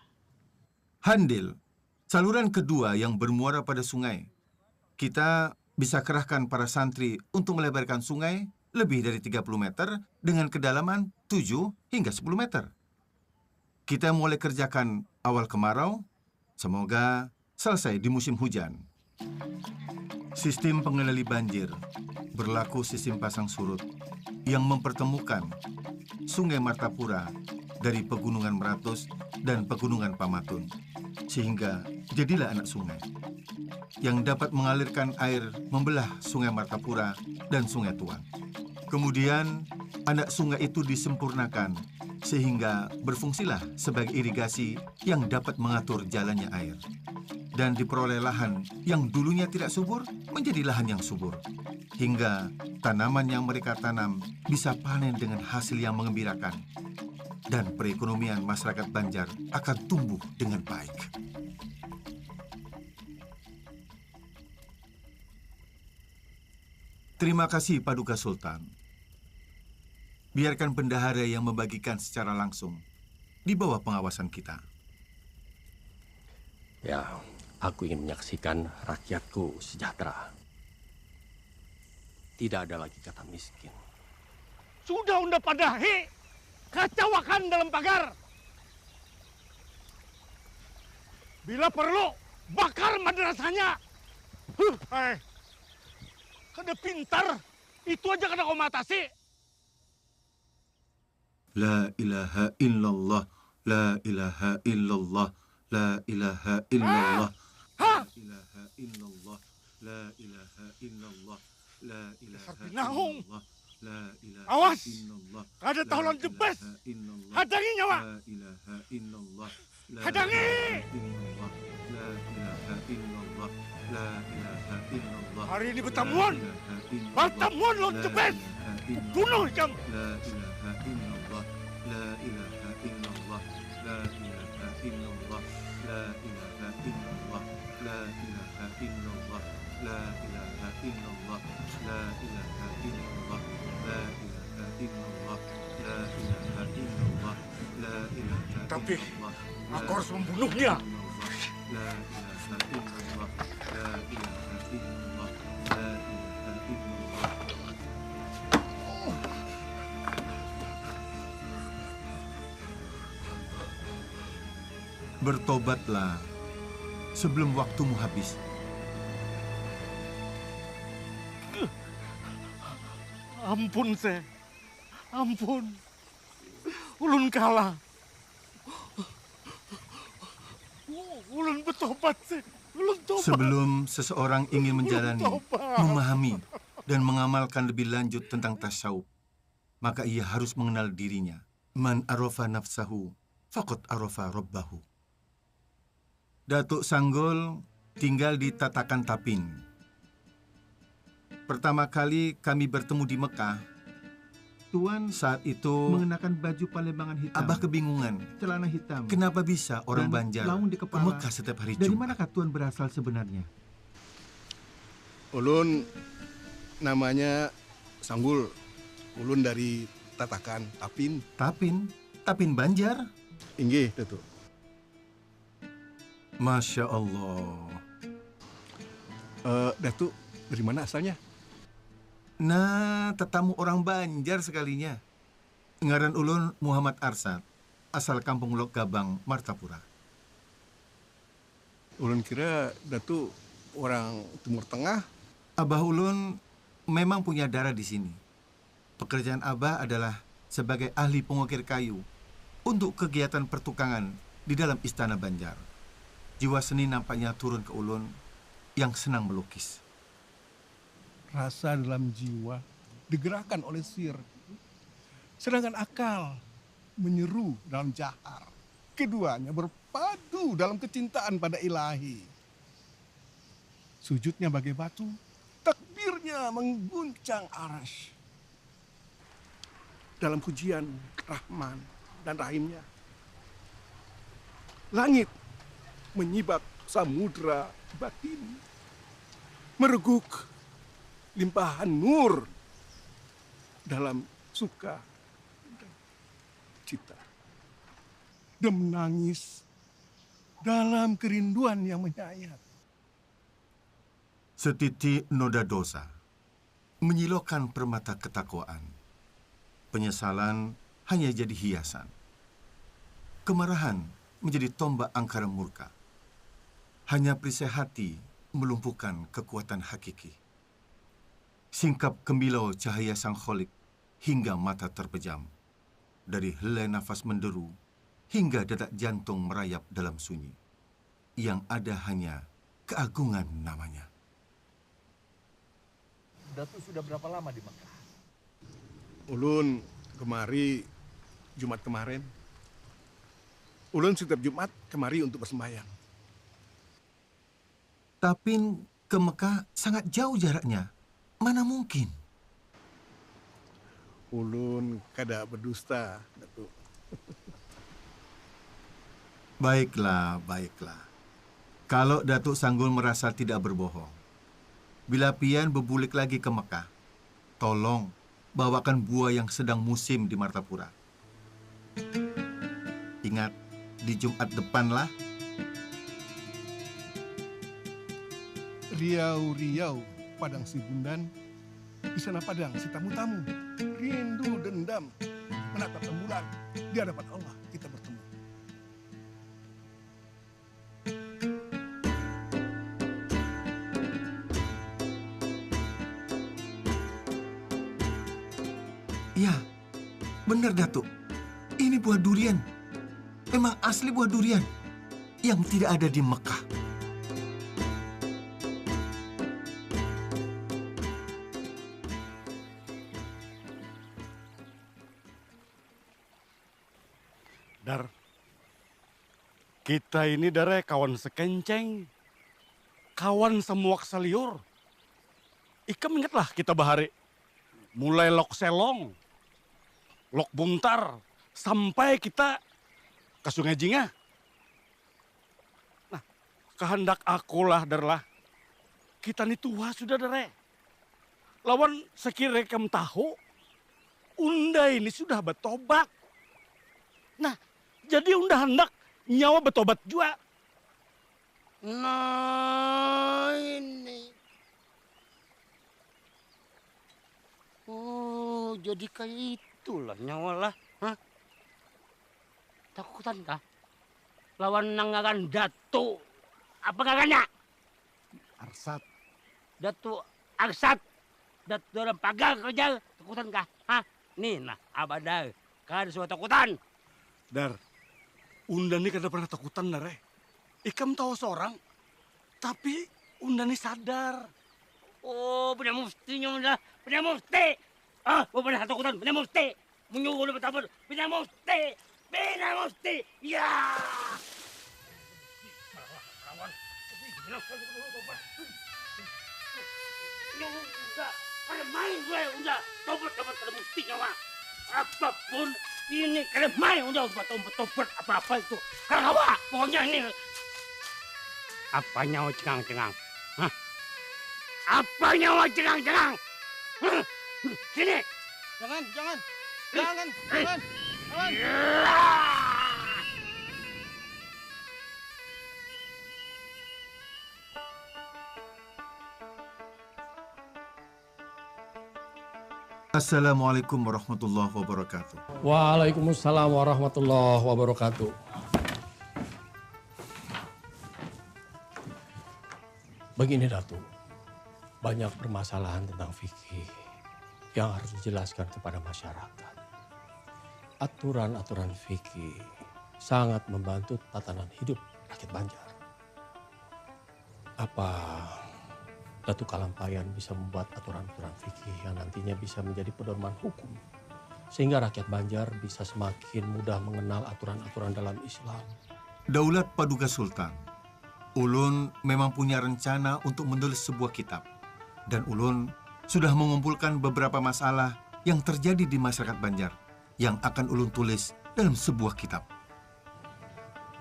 Handil, saluran kedua yang bermuara pada sungai. Kita bisa kerahkan para santri untuk melebarkan sungai lebih dari 30 meter dengan kedalaman 7 hingga 10 meter. Kita mulai kerjakan awal kemarau, semoga selesai di musim hujan. Sistem pengendali banjir berlaku sistem pasang surut yang mempertemukan Sungai Martapura dari Pegunungan Meratus dan Pegunungan Pamatun, sehingga jadilah anak sungai yang dapat mengalirkan air membelah Sungai Martapura dan Sungai Tuan. Kemudian anak sungai itu disempurnakan sehingga berfungsilah sebagai irigasi yang dapat mengatur jalannya air. Dan diperoleh lahan yang dulunya tidak subur menjadi lahan yang subur. Hingga tanaman yang mereka tanam bisa panen dengan hasil yang mengembirakan. Dan perekonomian masyarakat Banjar akan tumbuh dengan baik. Terima kasih Paduka Sultan. Biarkan bendahara yang membagikan secara langsung di bawah pengawasan kita. Ya, aku ingin menyaksikan rakyatku sejahtera. Tidak ada lagi kata miskin. Sudah unda padahi, kacaukan dalam pagar. Bila perlu, bakar madrasahnya. Kada pintar, itu aja kada kau matasi. La ilaha illallah, la ilaha illallah, la ilaha illallah, la ilaha illallah, la ilaha illallah, la ilaha illallah, la ilaha Awas, illallah. kada tolong jebes. Hadangi nyawa. La ilaha illallah, la Hadangi. illallah, la ilaha illallah, la ilaha illallah. Hari ini bertemuan. Bertemuan lo jebes. Bunuh jam. La ilaha illallah, la ilaha illallah, la ilaha illallah, la ilaha illallah, la ilaha illallah, la ilaha illallah, la ilaha illallah, la ilaha illallah, la ilaha illallah, la ilaha. Tapi aku harus membunuhnya. La ilaha illallah, la ilaha illallah, la ilaha illallah. Bertobatlah sebelum waktumu habis. Ampun, Se. Ampun. Ulun kalah. Ulun bertobat, Se. Ulun tobat. Sebelum seseorang ingin menjalani, tobat. memahami, dan mengamalkan lebih lanjut tentang tasawuf, maka ia harus mengenal dirinya. Man arafa nafsahu, faqad arafa rabbahu. Datuk Sanggol tinggal di Tatakan Tapin. Pertama kali kami bertemu di Mekah, Tuan saat itu mengenakan baju palembangan hitam. Abah kebingungan. Celana hitam. Kenapa bisa orang Banjar ke Mekah setiap hari Jumat? Dari manakah Tuan berasal sebenarnya? Ulun namanya Sanggul. Ulun dari Tatakan Tapin. Tapin? Tapin Banjar? Inggih, Datuk. Masya Allah. Datuk, dari mana asalnya? Nah, tetamu orang Banjar sekalinya. Ngaran ulun Muhammad Arsad, asal kampung Lok Gabang, Martapura. Ulun kira Datuk orang Timur Tengah. Abah ulun memang punya darah di sini. Pekerjaan Abah adalah sebagai ahli pengukir kayu untuk kegiatan pertukangan di dalam Istana Banjar. jiwa seni nampaknya turun ke ulun yang senang melukis. Rasa dalam jiwa digerakkan oleh sihir. Sedangkan akal menyeru dalam jahar. Keduanya berpadu dalam kecintaan pada ilahi. Sujudnya bagai batu, takbirnya mengguncang arasy. Dalam pujian Rahman dan Rahimnya, langit menyibak samudra batin, mereguk limpahan nur dalam suka dan cita, dan menangis dalam kerinduan yang menyayat. Setitik noda dosa menyilaukan permata ketakwaan. Penyesalan hanya jadi hiasan. Kemarahan menjadi tombak angkara murka. Hanya perisai hati melumpuhkan kekuatan hakiki. Singkap kemilau cahaya sang kholik hingga mata terpejam. Dari helai nafas menderu hingga detak jantung merayap dalam sunyi. Yang ada hanya keagungan namanya. Datu sudah berapa lama di Mekah? Ulun kemari Jumat kemarin. Ulun setiap Jumat kemari untuk bersembahyang. Tapi ke Mekah sangat jauh jaraknya. Mana mungkin? Ulun kada berdusta, Datuk. Baiklah, baiklah. Kalau Datuk Sanggul merasa tidak berbohong, bila pian berbulik lagi ke Mekah, tolong bawakan buah yang sedang musim di Martapura. Ingat, di Jumat depanlah. Riau-riau padang si Bundan, di sana padang si tamu-tamu. Rindu dendam menatap rembulan, di hadapan Allah kita bertemu. Ya, benar Datuk. Ini buah durian. Memang asli buah durian yang tidak ada di Mekah. Dar, kita ini dare kawan sekenceng, kawan semuak seliur. Ikam ingatlah kita bahari, mulai lok selong, lok buntar, sampai kita ke Sungai Jingah. Nah, kehendak akulah darlah, kita ini tua sudah dare. Lawan sekira kam tahu, unda ini sudah bertobat. Nah, jadi unda hendak nyawa bertobat juga. Nah ini. Oh, jadi kayak itulah nyawa lah. Hah? Takutan kah? Lawan nangakan Datu. Apa kakaknya? Arsat. Datu Arsat. Datu dalam pagar kerja. Takutan kah? Hah? Nih nah, abadar. Kan suatu takutan. Dar, unda ini kada pernah takutan dare. Ikam tahu seorang, tapi unda ini sadar. Oh, punya muftinya udah, punya mufti. Ah, pernah takutan, punya mufti. Menyuruh bertabur, punya mufti. Punya mufti. Ya. Udah, ada main gue, udah. Tobat pada muftinya, Wak. Apapun ini kalian main udah tobat apa-apa itu. Karena apa? Pokoknya ini. Apa nyawa cengang-cengang? Hah? Apa nyawa cengang-cengang? Sini. Jangan. Assalamualaikum warahmatullahi wabarakatuh. Waalaikumsalam warahmatullahi wabarakatuh. Begini Datuk, banyak permasalahan tentang fikih yang harus dijelaskan kepada masyarakat. Aturan-aturan fikih sangat membantu tatanan hidup rakyat Banjar. Apa Datuk Kalampayan bisa membuat aturan-aturan fikih yang nantinya bisa menjadi pedoman hukum, sehingga rakyat Banjar bisa semakin mudah mengenal aturan-aturan dalam Islam? Daulat Paduka Sultan, ulun memang punya rencana untuk menulis sebuah kitab. Dan ulun sudah mengumpulkan beberapa masalah yang terjadi di masyarakat Banjar yang akan ulun tulis dalam sebuah kitab.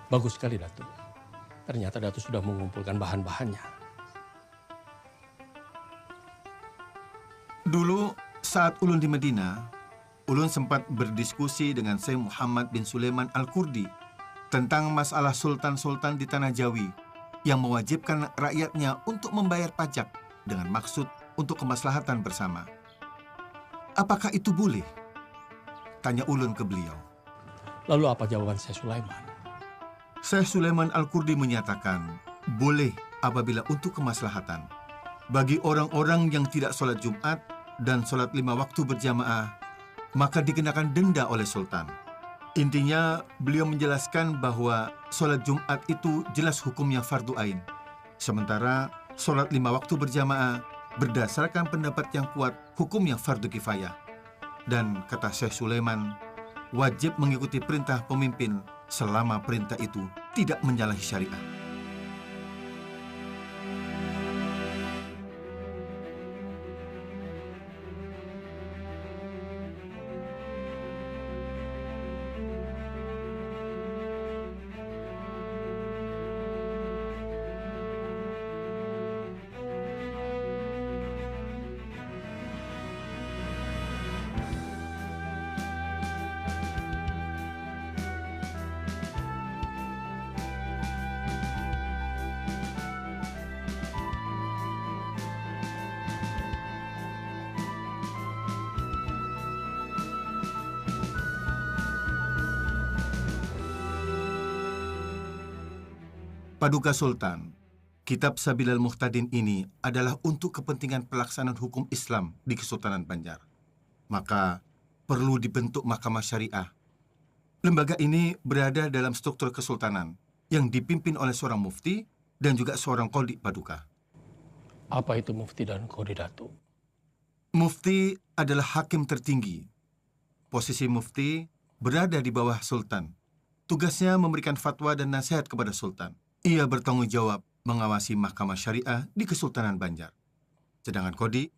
Bagus sekali, Datuk. Ternyata Datuk sudah mengumpulkan bahan-bahannya. Dulu saat ulun di Medina, ulun sempat berdiskusi dengan Syekh Muhammad bin Sulaiman Al-Kurdi tentang masalah sultan-sultan di Tanah Jawi yang mewajibkan rakyatnya untuk membayar pajak dengan maksud untuk kemaslahatan bersama. Apakah itu boleh? Tanya ulun ke beliau. Lalu apa jawaban Syekh Sulaiman? Syekh Sulaiman Al-Kurdi menyatakan, boleh apabila untuk kemaslahatan. Bagi orang-orang yang tidak sholat Jumat dan sholat 5 waktu berjamaah, maka dikenakan denda oleh sultan. Intinya, beliau menjelaskan bahwa sholat Jumat itu jelas hukumnya fardu ain. Sementara sholat 5 waktu berjamaah berdasarkan pendapat yang kuat hukumnya fardu kifayah. Dan kata Syekh Sulaiman, wajib mengikuti perintah pemimpin selama perintah itu tidak menyalahi syariat. Paduka Sultan, Kitab Sabilal Muhtadin ini adalah untuk kepentingan pelaksanaan hukum Islam di Kesultanan Banjar. Maka perlu dibentuk mahkamah syariah. Lembaga ini berada dalam struktur kesultanan yang dipimpin oleh seorang mufti dan juga seorang qadhi Paduka. Apa itu mufti dan qadhi, Datuk? Mufti adalah hakim tertinggi. Posisi mufti berada di bawah sultan. Tugasnya memberikan fatwa dan nasihat kepada sultan. Ia bertanggung jawab mengawasi mahkamah syariah di Kesultanan Banjar. Sedangkan qadhi,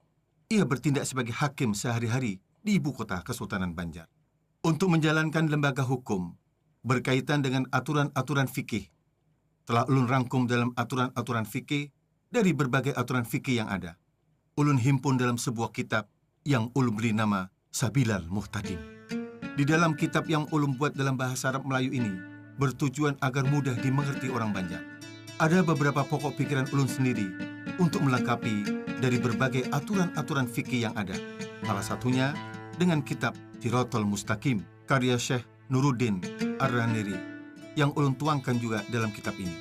ia bertindak sebagai hakim sehari-hari di ibu kota Kesultanan Banjar. Untuk menjalankan lembaga hukum berkaitan dengan aturan-aturan fikih, telah ulun rangkum dalam aturan-aturan fikih dari berbagai aturan fikih yang ada. Ulun himpun dalam sebuah kitab yang ulun beri nama Sabilal Muhtadin. Di dalam kitab yang ulun buat dalam bahasa Arab Melayu ini, bertujuan agar mudah dimengerti orang Banjar. Ada beberapa pokok pikiran ulun sendiri untuk melengkapi dari berbagai aturan-aturan fikih yang ada. Salah satunya dengan kitab Siratal Mustaqim, karya Syekh Nuruddin Ar-Raniri, yang ulun tuangkan juga dalam kitab ini.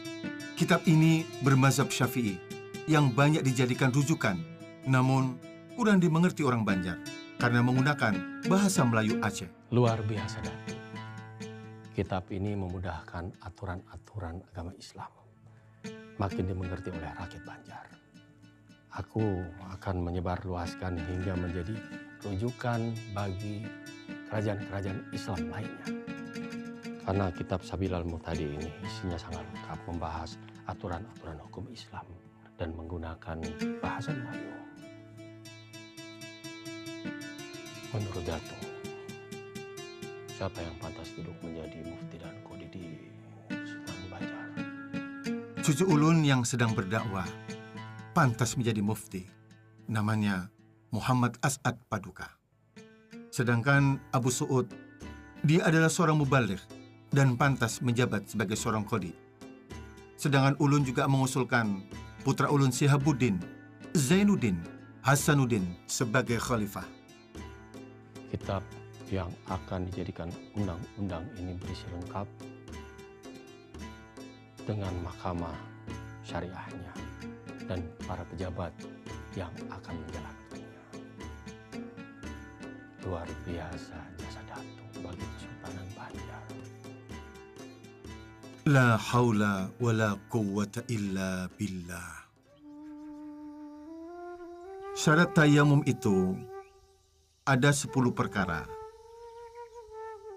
Kitab ini bermazhab Syafi'i, yang banyak dijadikan rujukan, namun kurang dimengerti orang Banjar, karena menggunakan bahasa Melayu Aceh. Luar biasa, Datuk. Kitab ini memudahkan aturan-aturan agama Islam makin dimengerti oleh rakyat Banjar. Aku akan menyebarluaskan hingga menjadi rujukan bagi kerajaan-kerajaan Islam lainnya. Karena kitab Sabilal Muhtadi ini isinya sangat lengkap membahas aturan-aturan hukum Islam dan menggunakan bahasa Melayu. Menurut Datuk, siapa yang pantas duduk menjadi mufti dan qadhi di Kesultanan Banjar? Cucu ulun yang sedang berdakwah pantas menjadi mufti. Namanya Muhammad As'ad Paduka. Sedangkan Abu Su'ud, dia adalah seorang mubaligh dan pantas menjabat sebagai seorang qadhi. Sedangkan ulun juga mengusulkan putra ulun Sihabuddin, Zainuddin, Hasanuddin sebagai khalifah. Kitab yang akan dijadikan undang-undang ini berisi lengkap dengan mahkamah syariahnya dan para pejabat yang akan menjalankannya. Luar biasa jasa Datuk bagi Kesultanan Banjar. La haula wa la quwwata illa billah. Syarat tayamum itu ada 10 perkara.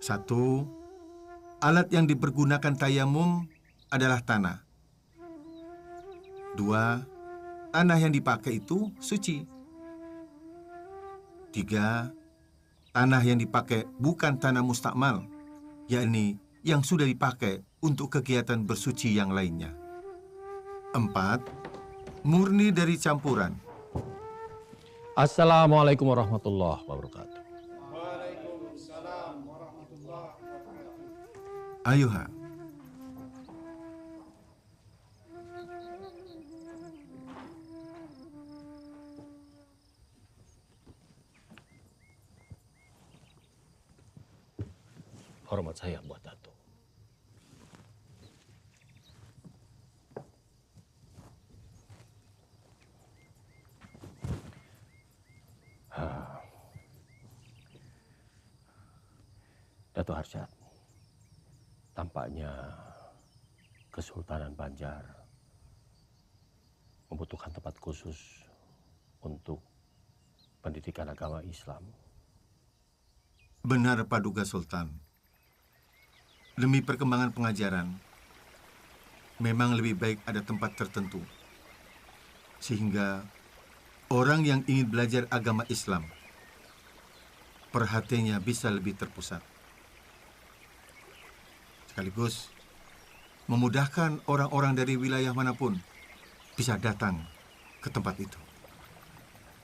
1. Alat yang dipergunakan tayamum adalah tanah. 2. Tanah yang dipakai itu suci. 3. Tanah yang dipakai bukan tanah mustakmal, yakni yang sudah dipakai untuk kegiatan bersuci yang lainnya. 4. Murni dari campuran. Assalamualaikum warahmatullahi wabarakatuh. Waalaikumsalam warahmatullahi wabarakatuh. Ayo, Ha. Hormat saya buat Datuk. Datuk Arsyad, tampaknya Kesultanan Banjar membutuhkan tempat khusus untuk pendidikan agama Islam. Benar, Paduka Sultan. Demi perkembangan pengajaran, memang lebih baik ada tempat tertentu. Sehingga orang yang ingin belajar agama Islam, perhatiannya bisa lebih terpusat. Sekaligus memudahkan orang-orang dari wilayah manapun bisa datang ke tempat itu.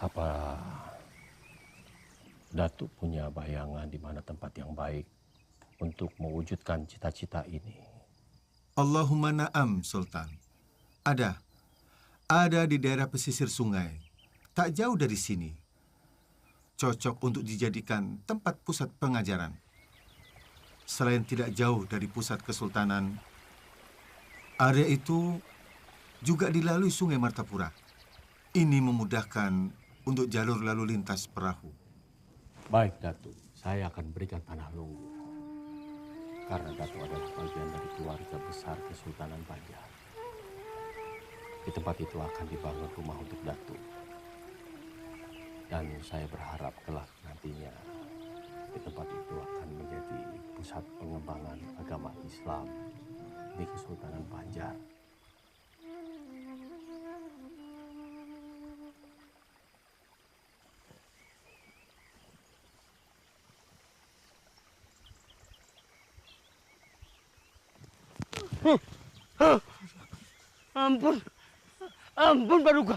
Apa Datuk punya bayangan di mana tempat yang baik untuk mewujudkan cita-cita ini? Allahumma na'am, Sultan. Ada. Ada di daerah pesisir sungai. Tak jauh dari sini. Cocok untuk dijadikan tempat pusat pengajaran. Selain tidak jauh dari pusat kesultanan, area itu juga dilalui sungai Martapura. Ini memudahkan untuk jalur lalu lintas perahu. Baik, Datuk. Saya akan berikan tanah lunggu. Karena Datuk adalah bagian dari keluarga besar Kesultanan Banjar. Di tempat itu akan dibangun rumah untuk Datuk. Dan saya berharap kelak nantinya di tempat itu akan menjadi pusat pengembangan agama Islam di Kesultanan Banjar. Ampun, ampun Paduka,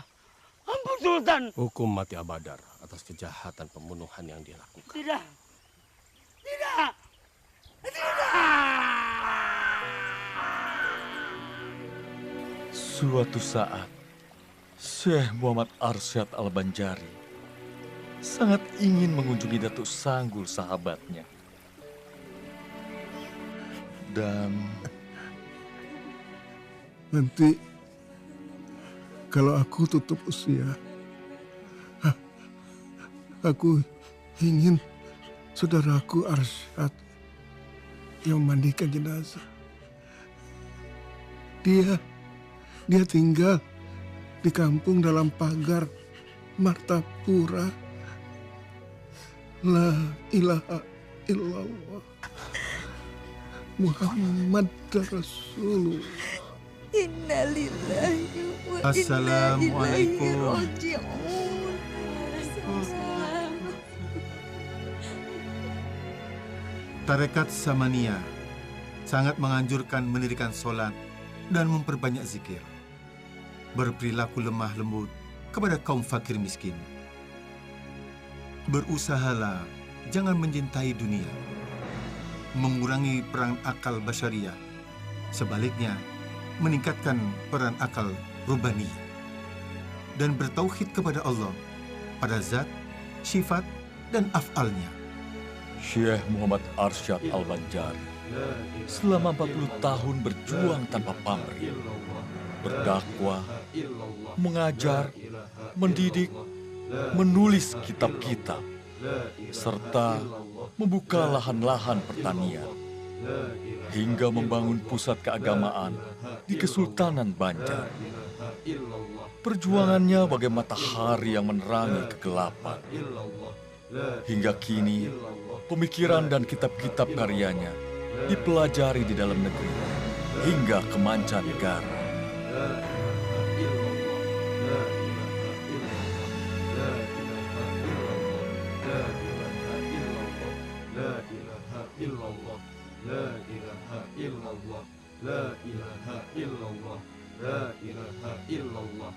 ampun Sultan. Hukum mati Abadar atas kejahatan pembunuhan yang dia lakukan. Tidak, tidak, tidak. Suatu saat, Syekh Muhammad Arsyad Al-Banjari sangat ingin mengunjungi Datuk Sanggul sahabatnya. Dan nanti kalau aku tutup usia, aku ingin saudaraku Arsyad yang memandikan jenazah. Dia tinggal di kampung dalam pagar Martapura. La ilaha illallah Muhammad Rasulullah. Innalillahi wa inna Assalamualaikum. ilaihi raji'un. Tarekat Samania sangat menganjurkan mendirikan sholat dan memperbanyak zikir. Berperilaku lemah lembut kepada kaum fakir miskin. Berusahalah jangan mencintai dunia. Mengurangi peran akal basyariah. Sebaliknya, meningkatkan peran akal rubaniyah. Dan bertauhid kepada Allah pada zat, sifat, dan af'alnya. Syekh Muhammad Arsyad Al-Banjari selama 40 tahun berjuang tanpa pamrih, berdakwah, mengajar, mendidik, menulis kitab-kitab, serta membuka lahan-lahan pertanian, hingga membangun pusat keagamaan di Kesultanan Banjar. Perjuangannya bagai matahari yang menerangi kegelapan. Hingga kini, pemikiran dan kitab-kitab karyanya dipelajari di dalam negeri hingga ke mancanegara. La ilaha illallah, la ilaha illallah,